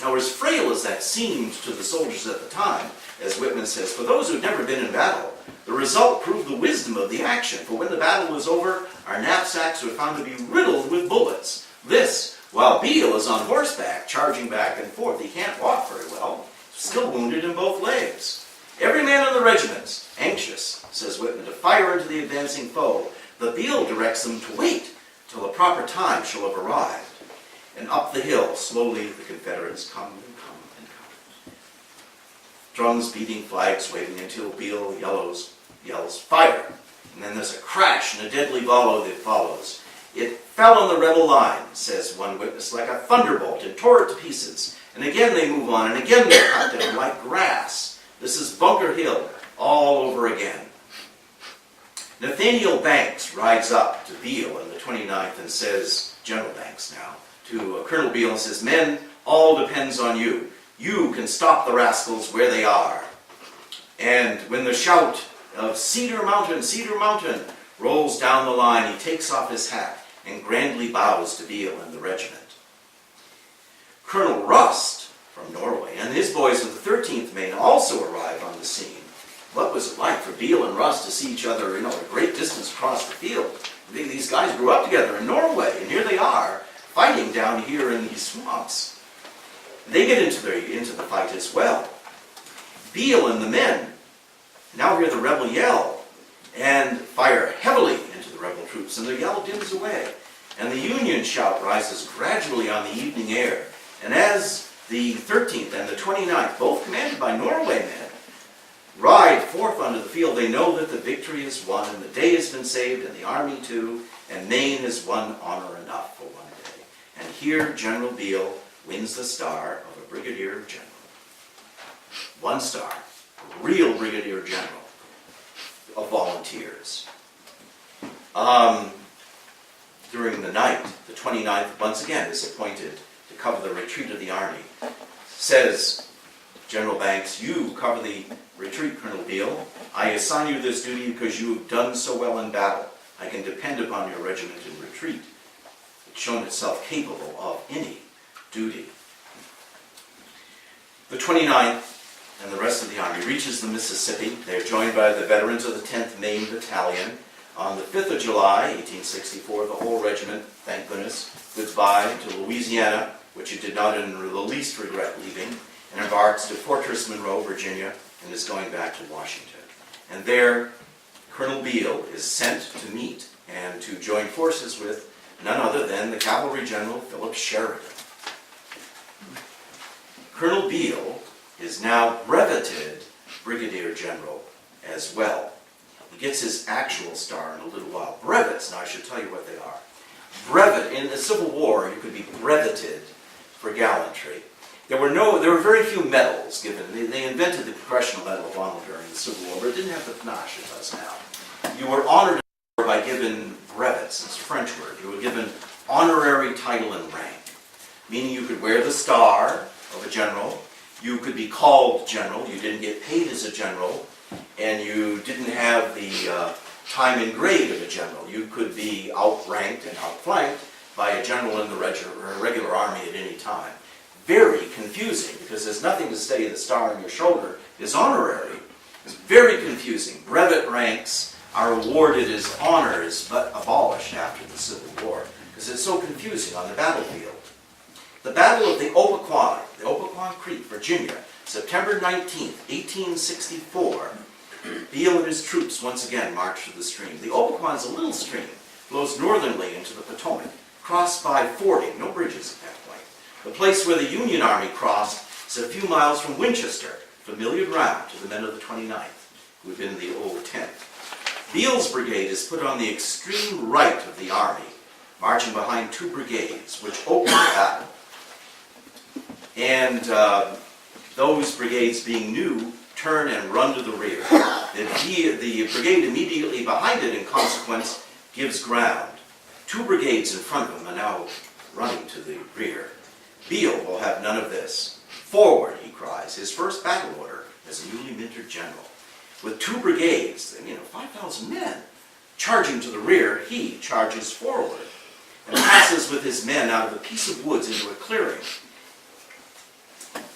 Now, as frail as that seemed to the soldiers at the time, as Whitman says, for those who'd never been in battle, the result proved the wisdom of the action, for when the battle was over, our knapsacks were found to be riddled with bullets. This, while Beal is on horseback, charging back and forth. He can't walk very well, still wounded in both legs. Every man in the regiment, anxious, says Whitman, to fire into the advancing foe, but Beal directs them to wait till a proper time shall have arrived. And up the hill, slowly the Confederates come and come and come. Drums beating, flags waving, until Beal yells, fire. And then there's a crash and a deadly volley that follows. It fell on the rebel line, says one witness, like a thunderbolt, and tore it to pieces. And again they move on, and again they cut them like grass. This is Bunker Hill all over again. Nathaniel Banks rides up to Beal in the 29th and says, General Banks now, to Colonel Beal, and says, men, all depends on you. You can stop the rascals where they are. And when the shout of Cedar Mountain rolls down the line, he takes off his hat and grandly bows to Beal and the regiment. Colonel Rust from Norway and his boys of the 13th Maine also arrive on the scene. What was it like for Beal and Rust to see each other, a great distance across the field? These guys grew up together in Norway, and here they are, fighting down here in these swamps. They get into the fight as well. Beal and the men now hear the rebel yell and fire heavily into the rebel troops, and the yell dims away. And the Union shout rises gradually on the evening air. And as the 13th and the 29th, both commanded by Norway men, ride forth onto the field, they know that the victory is won, and the day has been saved, and the army too, and Maine has won honor enough for one day. And here General Beal wins the star of a brigadier general. One star, a real brigadier general of volunteers. During the night, the 29th once again is appointed to cover the retreat of the army. Says General Banks, you cover the retreat, Colonel Beal. I assign you this duty because you have done so well in battle. I can depend upon your regiment in retreat. It's shown itself capable of any duty. The 29th and the rest of the army reaches the Mississippi. They're joined by the veterans of the 10th Maine Battalion. On the 5th of July, 1864, the whole regiment, thank goodness, goodbye to Louisiana, which it did not in the least regret leaving, and embarks to Fortress Monroe, Virginia, and is going back to Washington. And there, Colonel Beal is sent to meet and to join forces with none other than the Cavalry General Philip Sheridan. Colonel Beal is now breveted Brigadier General as well. He gets his actual star in a little while. Brevets, now I should tell you what they are. Brevet, in the Civil War, you could be breveted for gallantry. There were very few medals given. They invented the Congressional Medal of Honor during the Civil War, but it didn't have the panache it does now. You were honored by given brevets. It's a French word. You were given honorary title and rank, meaning you could wear the star of a general. You could be called general. You didn't get paid as a general, and you didn't have the time and grade of a general. You could be outranked and outflanked by a general in the regular army at any time. Very confusing, because there's nothing to say the star on your shoulder is honorary. It's very confusing. Brevet ranks are awarded as honors, but abolished after the Civil War, because it's so confusing on the battlefield. The Battle of the Opequon Creek, Virginia, September 19th, 1864. Beal and his troops once again march through the stream. The Opequon is a little stream, flows northernly into the Potomac, crossed by fording, no bridges at that point. The place where the Union Army crossed is a few miles from Winchester, familiar ground to the men of the 29th, who had been in the old 10th. Beal's brigade is put on the extreme right of the army, marching behind two brigades, which open the battle. And those brigades, being new, turn and run to the rear. The brigade immediately behind it, in consequence, gives ground. Two brigades in front of them are now running to the rear. Beal will have none of this. Forward, he cries, his first battle order as a newly minted general. With two brigades, 5,000 men, charging to the rear, he charges forward and passes with his men out of a piece of woods into a clearing.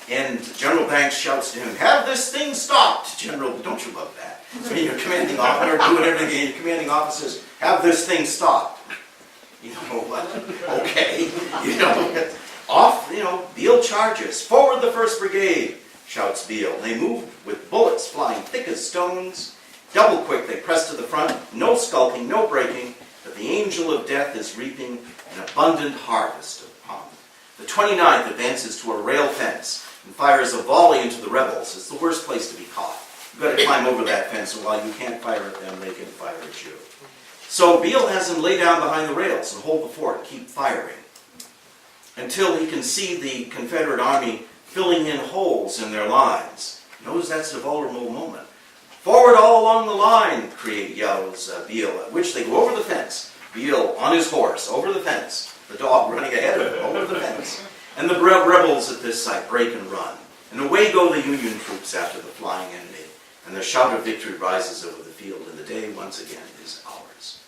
And General Banks shouts to him, "Have this thing stopped!" General, don't you love that? I mean, you're commanding officer, doing everything, your commanding officers, "Have this thing stopped." You know what? Okay. Off, Beal charges. "Forward the 1st Brigade!" shouts Beal. They move with bullets flying thick as stones. Double quick, they press to the front. No skulking, no breaking, but the angel of death is reaping an abundant harvest of pomp. The 29th advances to a rail fence and fires a volley into the rebels. It's the worst place to be caught. You've got to climb over that fence, and while you can't fire at them, they can fire at you. So Beal has him lay down behind the rails and hold the fort and keep firing until he can see the Confederate army filling in holes in their lines. He knows that's a vulnerable moment. "Forward all along the line," yells Beal, at which they go over the fence. Beal on his horse, over the fence. The dog running ahead of him, over the fence. And the rebels at this sight break and run. And away go the Union troops after the flying enemy. And the shout of victory rises over the field, and the day once again is ours.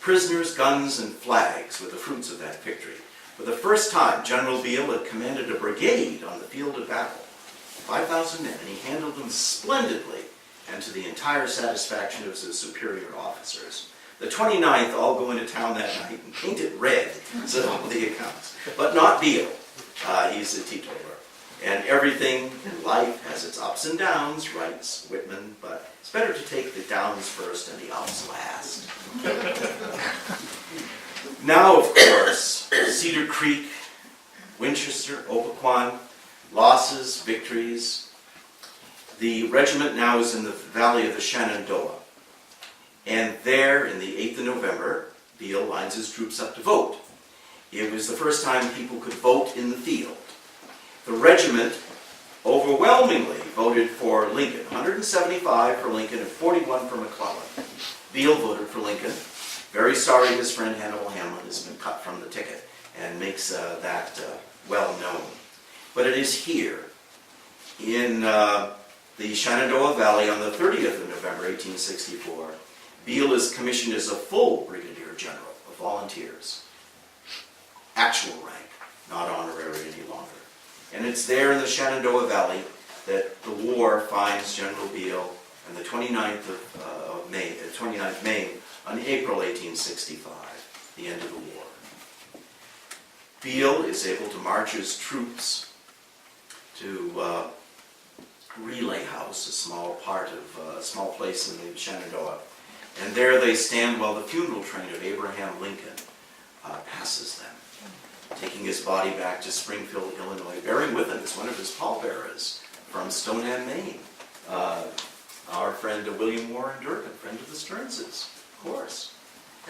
Prisoners, guns, and flags were the fruits of that victory. For the first time, General Beal had commanded a brigade on the field of battle. 5,000 men, and he handled them splendidly, and to the entire satisfaction of his superior officers. The 29th all go into town that night and paint it red, said all the accounts. But not Beal. He's a teetotaler. And everything in life has its ups and downs, writes Whitman, but it's better to take the downs first and the ups last. Now, of course, Cedar Creek, Winchester, Opequon, losses, victories. The regiment now is in the valley of the Shenandoah. And there, in the 8th of November, Beal lines his troops up to vote. It was the first time people could vote in the field. The regiment overwhelmingly voted for Lincoln. 175 for Lincoln and 41 for McClellan. Beal voted for Lincoln. Very sorry his friend Hannibal Hamlin has been cut from the ticket, and makes that well known. But it is here, in the Shenandoah Valley, on the 30th of November, 1864, Beal is commissioned as a full brigadier general of volunteers. Actual rank, not honorary any longer. And it's there in the Shenandoah Valley that the war finds General Beal on the 29th of May, 29th May, on April 1865, the end of the war. Beal is able to march his troops to Relay House, a small place in the Shenandoah, and there they stand while the funeral train of Abraham Lincoln passes them, taking his body back to Springfield, Illinois, bearing with him as one of his pallbearers from Stoneham, Maine, our friend William Warren Durkin, friend of the Stearnses, of course,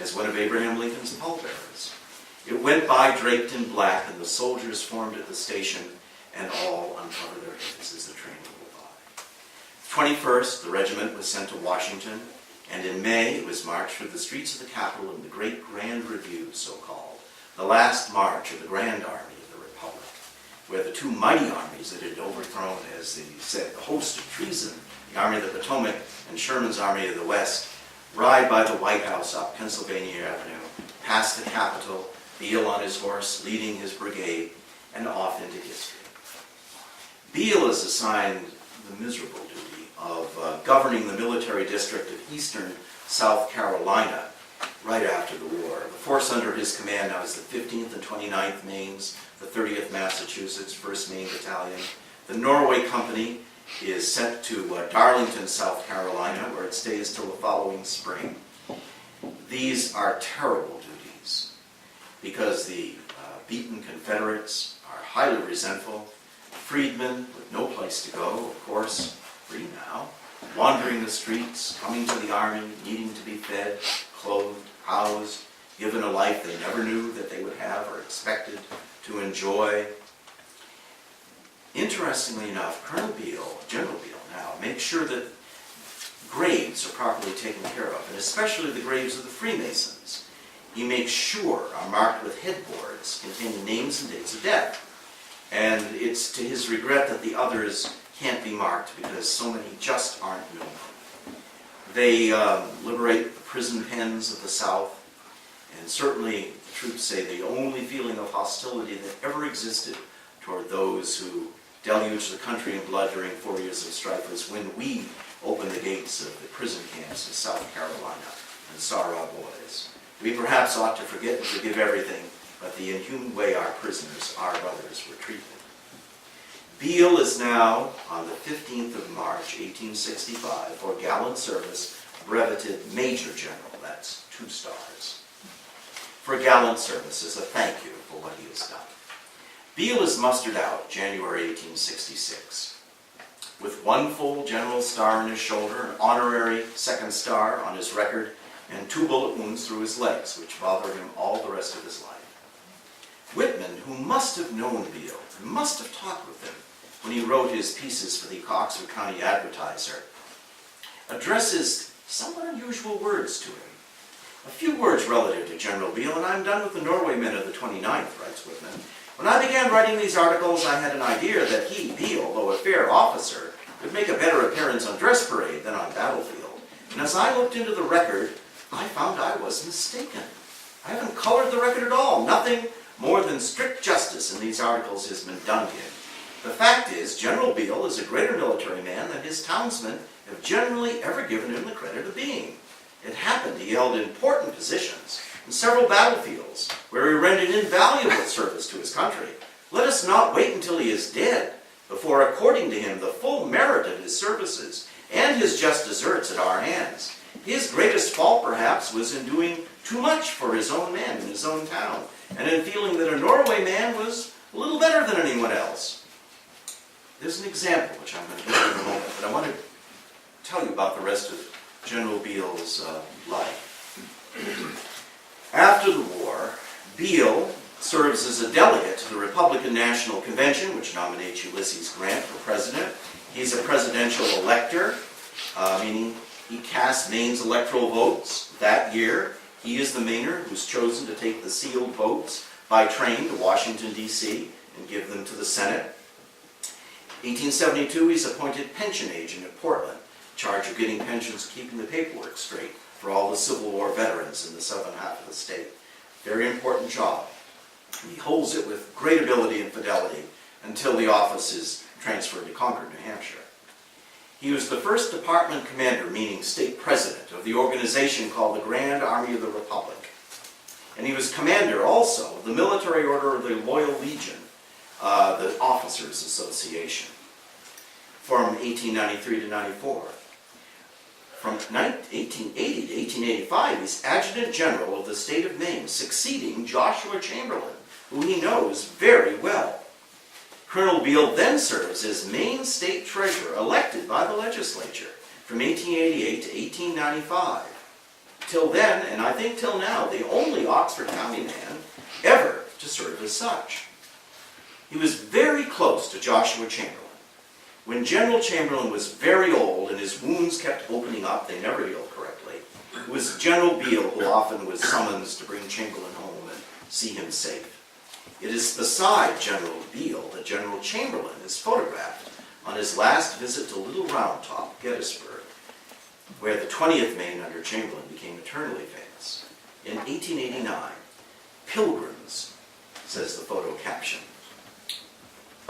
as one of Abraham Lincoln's pallbearers. It went by draped in black, and the soldiers formed at the station, and all uncovered their heads as the train rolled by. 21st, the regiment was sent to Washington, and in May it was marched through the streets of the capital in the Great Grand Review, so-called, the last march of the Grand Army of the Republic, where the two mighty armies that had overthrown, as they said, the host of treason, the Army of the Potomac and Sherman's Army of the West, ride by the White House up Pennsylvania Avenue, past the Capitol, Beal on his horse leading his brigade, and off into history. Beal is assigned the miserable duty of governing the military district of eastern South Carolina right after the war. The force under his command now is the 15th and 29th Maines, the 30th Massachusetts, 1st Maine Battalion. The Norway Company is sent to Darlington, South Carolina, where it stays till the following spring. These are terrible duties because the beaten Confederates are highly resentful. Freedmen with no place to go, of course, free now, wandering the streets, coming to the army, needing to be fed, clothed, housed, given a life they never knew that they would have or expected to enjoy. Interestingly enough, Colonel Beal, General Beal now, makes sure that graves are properly taken care of, and especially the graves of the Freemasons. He makes sure are marked with headboards containing names and dates of death. And it's to his regret that the others can't be marked because so many just aren't known. They liberate the prison pens of the South, and certainly the troops say the only feeling of hostility that ever existed toward those who deluged the country in blood during 4 years of strife was when we opened the gates of the prison camps in South Carolina and saw our boys. We perhaps ought to forget and forgive everything, but the inhuman way our prisoners, our brothers, were treated. Beal is now, on the 15th of March, 1865, for gallant service, breveted Major General. That's 2 stars. For gallant service as a thank you for what he has done. Beal is mustered out January 1866 with 1 full general star on his shoulder, an honorary 2nd star on his record, and 2 bullet wounds through his legs, which bothered him all the rest of his life. Whitman, who must have known Beal, and must have talked with him when he wrote his pieces for the Oxford County Advertiser, addresses somewhat unusual words to him. A few words relative to General Beal, and I'm done with the Norway men of the 29th, writes Whitman. When I began writing these articles, I had an idea that he, Beal, though a fair officer, would make a better appearance on dress parade than on battlefield. And as I looked into the record, I found I was mistaken. I haven't colored the record at all. Nothing more than strict justice in these articles has been done to him. The fact is, General Beal is a greater military man than his townsmen have generally ever given him the credit of being. It happened he held important positions in several battlefields where he rendered invaluable service to his country. Let us not wait until he is dead before according to him the full merit of his services and his just deserts at our hands. His greatest fault, perhaps, was in doing too much for his own men in his own town, and in feeling that a Norway man was a little better than anyone else. There's an example, which I'm going to give you in a moment, but I want to tell you about the rest of General Beal's life. After the war, Beal serves as a delegate to the Republican National Convention, which nominates Ulysses Grant for president. He's a presidential elector, meaning he casts Maine's electoral votes. That year, he is the Mainer who's chosen to take the sealed votes by train to Washington, D.C. and give them to the Senate. 1872, he's appointed pension agent at Portland, in charge of getting pensions, keeping the paperwork straight for all the Civil War veterans in the southern half of the state. Very important job. He holds it with great ability and fidelity until the office is transferred to Concord, New Hampshire. He was the first department commander, meaning state president, of the organization called the Grand Army of the Republic. And he was commander also of the Military Order of the Loyal Legion, the Officers Association, from 1893 to 94. From 1880 to 1885, he's Adjutant General of the state of Maine, succeeding Joshua Chamberlain, who he knows very well. Colonel Beal then serves as Maine State Treasurer, elected by the legislature from 1888 to 1895. Till then, and I think till now, the only Oxford County man ever to serve as such. He was very close to Joshua Chamberlain. When General Chamberlain was very old and his wounds kept opening up, they never healed correctly, it was General Beal who often was summoned to bring Chamberlain home and see him safe. It is beside General Beal that General Chamberlain is photographed on his last visit to Little Round Top, Gettysburg, where the 20th Maine under Chamberlain became eternally famous. In 1889, pilgrims, says the photo caption,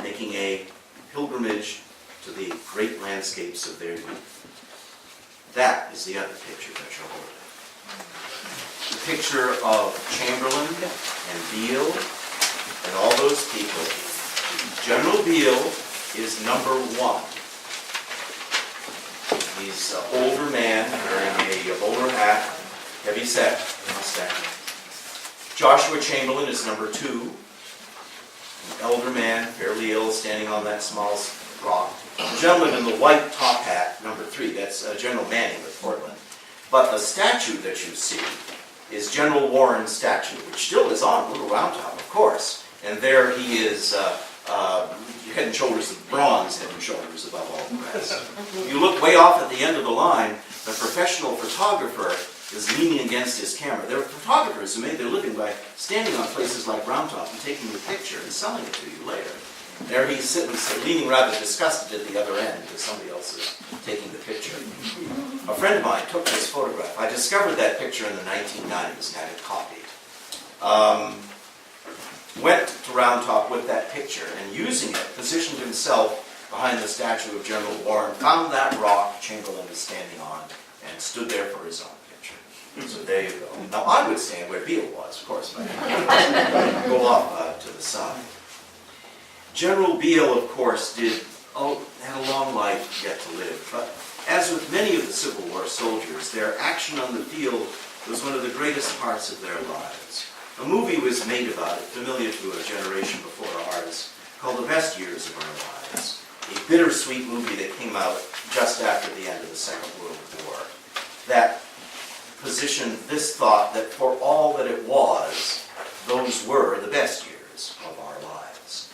making a pilgrimage to the great landscapes of their youth. That is the other picture that you're holding. The picture of Chamberlain and Beal and all those people. General Beal is number 1. He's an older man wearing a bowler hat, heavy set, mustache. Joshua Chamberlain is number 2. An elder man, fairly ill, standing on that small rock. The gentleman in the white top hat, number 3, that's General Manning of Portland. But the statue that you see is General Warren's statue, which still is on Little Round Top, of course. And there he is, head and shoulders of bronze, head and shoulders above all the rest. You look way off at the end of the line, the professional photographer is leaning against his camera. There are photographers who made their living by standing on places like Round Top and taking your picture and selling it to you later. There he's sitting, leaning rather disgusted at the other end because somebody else is taking the picture. A friend of mine took this photograph. I discovered that picture in the 1990s and had it copied. Went to Round Top with that picture and using it, positioned himself behind the statue of General Warren, found that rock Chamberlain was standing on and stood there for his own picture. So there you go. Now I would stand where Beal was, of course, but go off to the side. General Beal, of course, had a long life yet to live, but as with many of the Civil War soldiers, their action on the field was one of the greatest parts of their lives. A movie was made about it, familiar to a generation before ours, called The Best Years of Our Lives, a bittersweet movie that came out just after the end of the Second World War, that position this thought that for all that it was, those were the best years of our lives.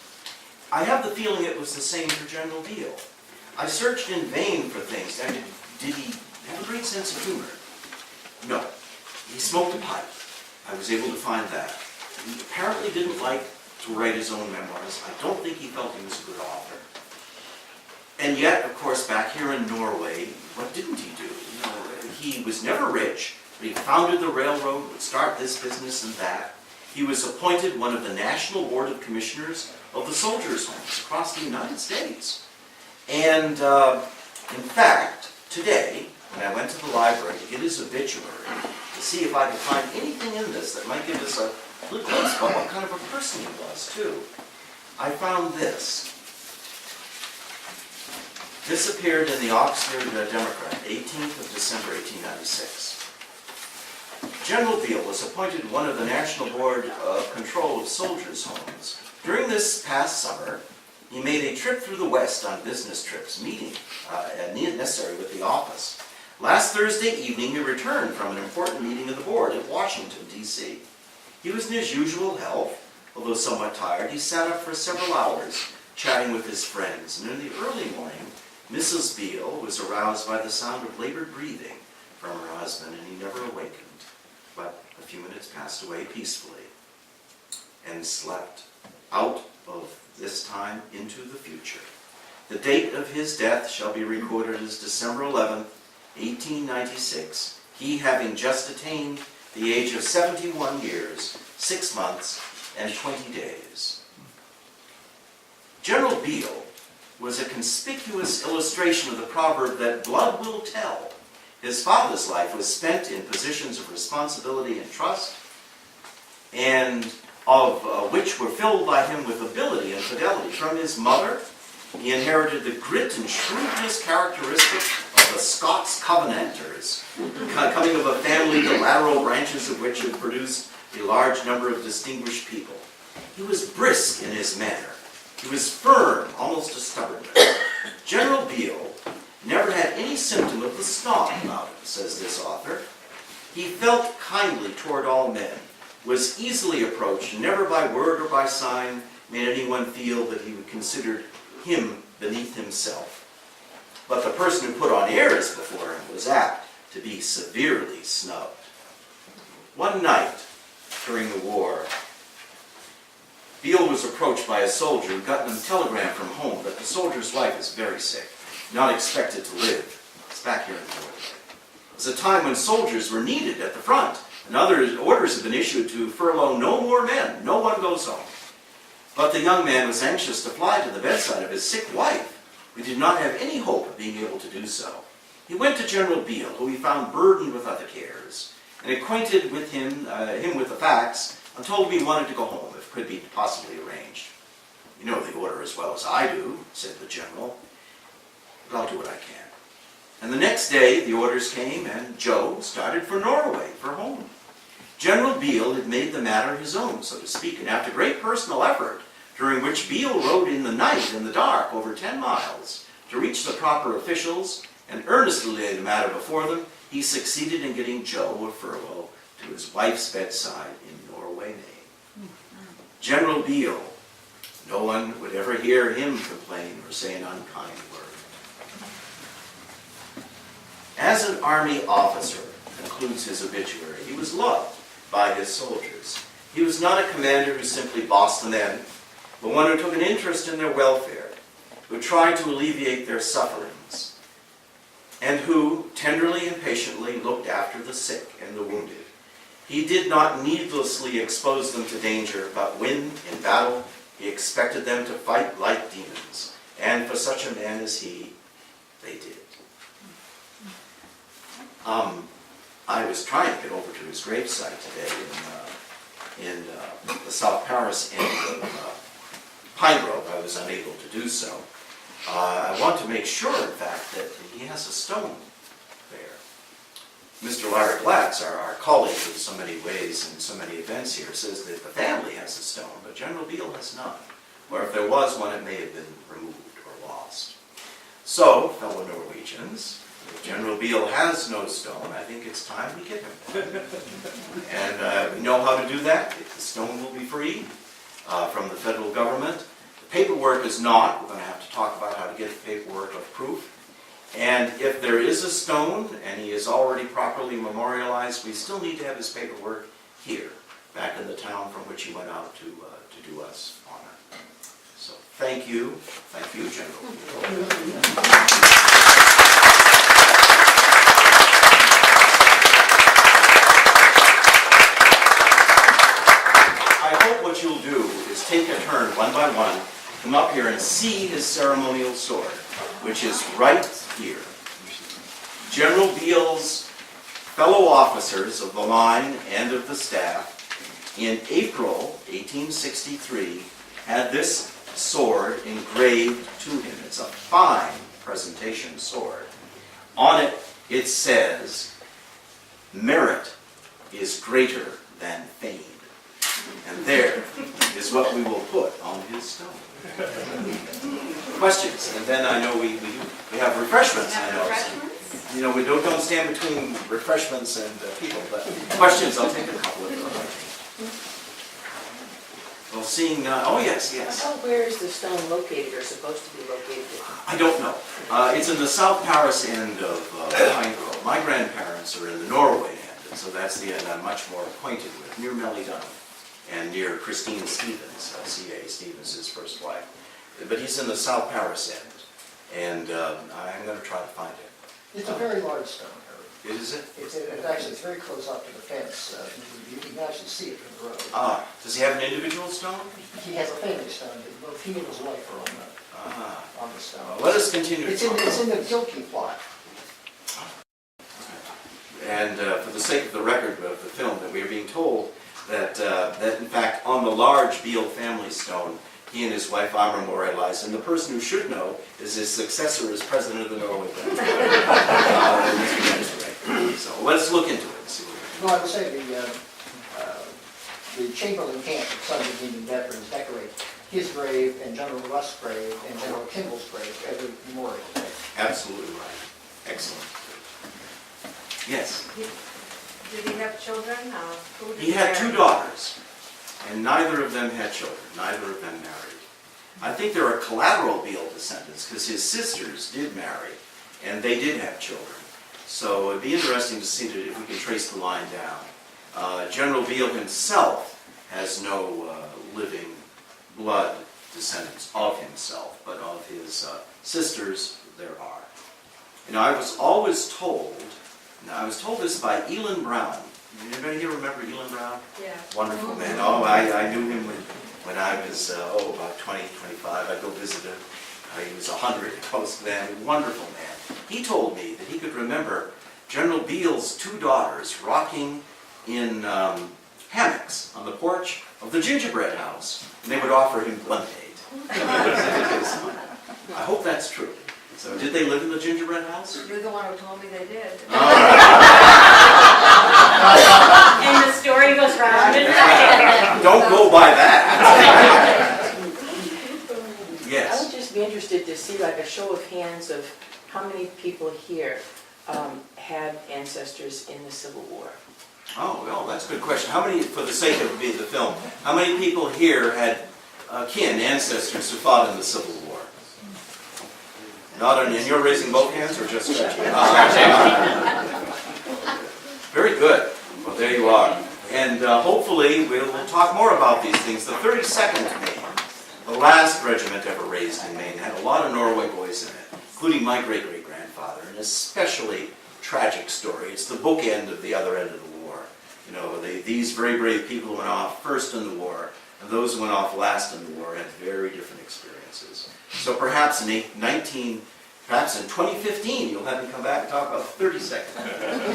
I have the feeling it was the same for General Beal. I searched in vain for things. Did he have a great sense of humor? No. He smoked a pipe. I was able to find that. He apparently didn't like to write his own memoirs. I don't think he felt he was a good author. And yet, of course, back here in Norway, what didn't he do? You know, he was never rich, but he founded the railroad, would start this business and that. He was appointed one of the National Board of Commissioners of the Soldiers' Homes across the United States. And in fact, today, when I went to the library to get his obituary, to see if I could find anything in this that might give us a little glimpse about what kind of a person he was, too, I found this. This appeared in the Oxford Democrat, 18th of December, 1896. General Beal was appointed one of the National Board of Control of Soldiers' Homes. During this past summer, he made a trip through the West on business trips, meeting necessary with the office. Last Thursday evening, he returned from an important meeting of the board at Washington, D.C. He was in his usual health, although somewhat tired. He sat up for several hours, chatting with his friends, and in the early morning, Mrs. Beal was aroused by the sound of labored breathing from her husband, and he never awakened, but a few minutes passed away peacefully and slept out of this time into the future. The date of his death shall be recorded as December 11th, 1896, he having just attained the age of 71 years, 6 months, and 20 days. General Beal was a conspicuous illustration of the proverb that blood will tell. His father's life was spent in positions of responsibility and trust, and of which were filled by him with ability and fidelity. From his mother, he inherited the grit and shrewdness characteristic of the Scots Covenanters, coming of a family the lateral branches of which had produced a large number of distinguished people. He was brisk in his manner. He was firm, almost to stubbornness. General Beal never had any symptom of the snob about him, says this author. He felt kindly toward all men, was easily approached, and never by word or by sign made anyone feel that he would consider him beneath himself. But the person who put on airs before him was apt to be severely snubbed. One night during the war, Beal was approached by a soldier who got a telegram from home that the soldier's wife is very sick, not expected to live. It's back here in Norway. It was a time when soldiers were needed at the front, and other orders had been issued to furlough no more men. No one goes home. But the young man was anxious to fly to the bedside of his sick wife, who did not have any hope of being able to do so. He went to General Beal, who he found burdened with other cares, and acquainted with him with the facts, and told him he wanted to go home if it could be possibly arranged. You know the order as well as I do, said the general, but I'll do what I can. And the next day the orders came, and Joe started for Norway, for home. General Beal had made the matter his own, so to speak, and after great personal effort, during which Beal rode in the night, in the dark, over 10 miles, to reach the proper officials and earnestly lay the matter before them, he succeeded in getting Joe a furlough to his wife's bedside in Norway, Maine. General Beal, no one would ever hear him complain or say an unkind word. As an army officer, concludes his obituary, he was loved by his soldiers. He was not a commander who simply bossed the men, but one who took an interest in their welfare, who tried to alleviate their sufferings, and who tenderly and patiently looked after the sick and the wounded. He did not needlessly expose them to danger, but when in battle, he expected them to fight like demons. And for such a man as he, they did. I was trying to get over to his gravesite today in the South Paris end of Pine Grove. I was unable to do so. I want to make sure, in fact, that he has a stone there. Mr. Larry Glatz, our colleague in so many ways and so many events here, says that the family has a stone, but General Beal has none. Or if there was one, it may have been removed or lost. So, fellow Norwegians, If General Beal has no stone, I think it's time we get him. And we know how to do that. The stone will be free from the federal government. The paperwork is not. We're going to have to talk about how to get the paperwork of proof. And if there is a stone and he is already properly memorialized, we still need to have his paperwork here, back in the town from which he went out to do us honor. So thank you, General Beal. I hope what you'll do is take a turn one by one, come up here and see his ceremonial sword, which is right here. General Beal's fellow officers of the line and of the staff in April 1863 had this sword engraved to him. It's a fine presentation sword. On it, it says, "Merit is greater than fame." And there is what we will put on his stone. Questions? And then I know we have refreshments. I know. You know, we don't stand between refreshments and people, but questions, I'll take a couple of them. Well, seeing, oh yes. Where is the stone located or supposed to be located? I don't know. It's in the South Paris end of Pine Grove. My grandparents are in the Norway end, and so that's the end I'm much more acquainted with, near Melly-Dunham and near Christine Stevens, C.A. Stevens, his first wife. But he's in the South Paris end, and I'm going to try to find it. It's a very large stone, Harry. Is it? It's very close up to the fence. You can actually see it from the road. Does he have an individual stone? He has a family stone, but both he and his wife are on the stone. Let us continue. It's in the guilty plot. And for the sake of the record of the film, that we are being told that in fact on the large Beal family stone, he and his wife are memorialized, and the person who should know is his successor as president of the Norway. So let's look into it and see what No, I would say the Chamberlain camp of Sons of Union veterans decorate his grave and General Rust's grave and General Kimball's grave every Memorial Day. Absolutely right. Excellent. Yes? Did he have children? He had two daughters, and neither of them had children. Neither of them married. I think there are collateral Beal descendants, because his sisters did marry, and they did have children. So it'd be interesting to see that if we can trace the line down. General Beal himself has no living blood descendants of himself, but of his sisters there are. You know, I was told this by Elin Brown. Anybody here remember Elin Brown? Yeah. Wonderful man. Oh, I knew him when I was, about 20, 25. I'd go visit him. He was 100, close to that. Wonderful man. He told me that he could remember General Beal's two daughters rocking in hammocks on the porch of the gingerbread house, and they would offer him lemonade. I hope that's true. So did they live in the gingerbread house? You're the one who told me they did. And the story goes round and round. Don't go by that. I Yes. would just be interested to see like a show of hands of how many people here had ancestors in the Civil War. Oh, well, that's a good question. How many, for the sake of the film, how many people here had kin, ancestors who fought in the Civil War? Not, and you're raising both hands or just stretching? Very good. Well, there you are. And hopefully we'll talk more about these things. The 32nd Maine, the last regiment ever raised in Maine, had a lot of Norway boys in it, including my great-great-grandfather, an especially tragic story. It's the bookend of the other end of the war. You know, these very brave people who went off first in the war, and those who went off last in the war had very different experiences. So perhaps in 2015, you'll have me come back and talk about the 32nd.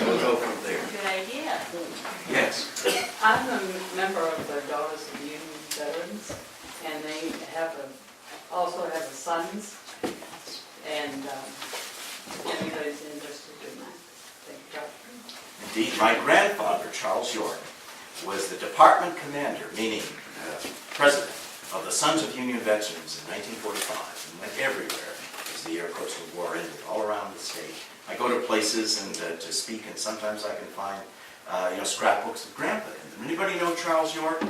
We'll go from there. Good idea. Yes. I'm a member of the Daughters of Union Veterans, and they also have sons, and if anybody's interested in that, they can talk to me. Indeed, my grandfather, Charles York, was the department commander, meaning president, of the Sons of Union Veterans in 1945, and went everywhere as the year, of course, the war ended, all around the state, I go to places and to speak, and sometimes I can find, scrapbooks of Grandpa in them. Anybody know Charles York?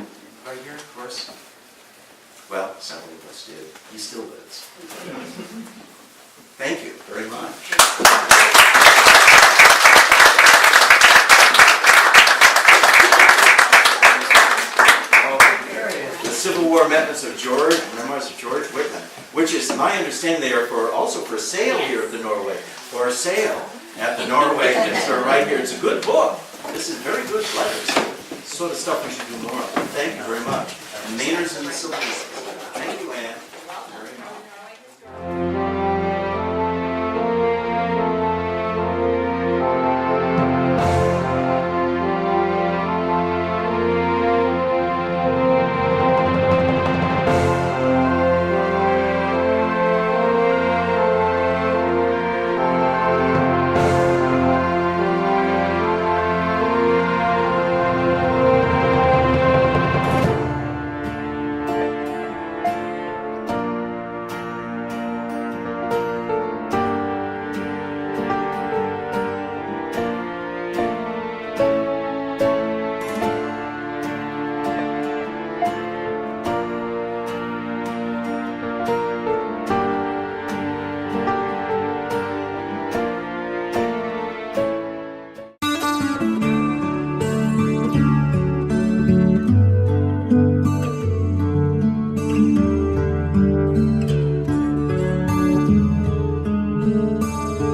Right here, of course. Well, some of us did. He still lives. Thank you very much. The Civil War Memoirs of George Whitman, which is my understanding they are also for sale here at the Norway, for sale at the Norway. They're right here. It's a good book. This is very good letters. Sort of stuff we should do more of. Thank you very much. And Maynard's in the Civil War. Thank you, Anne.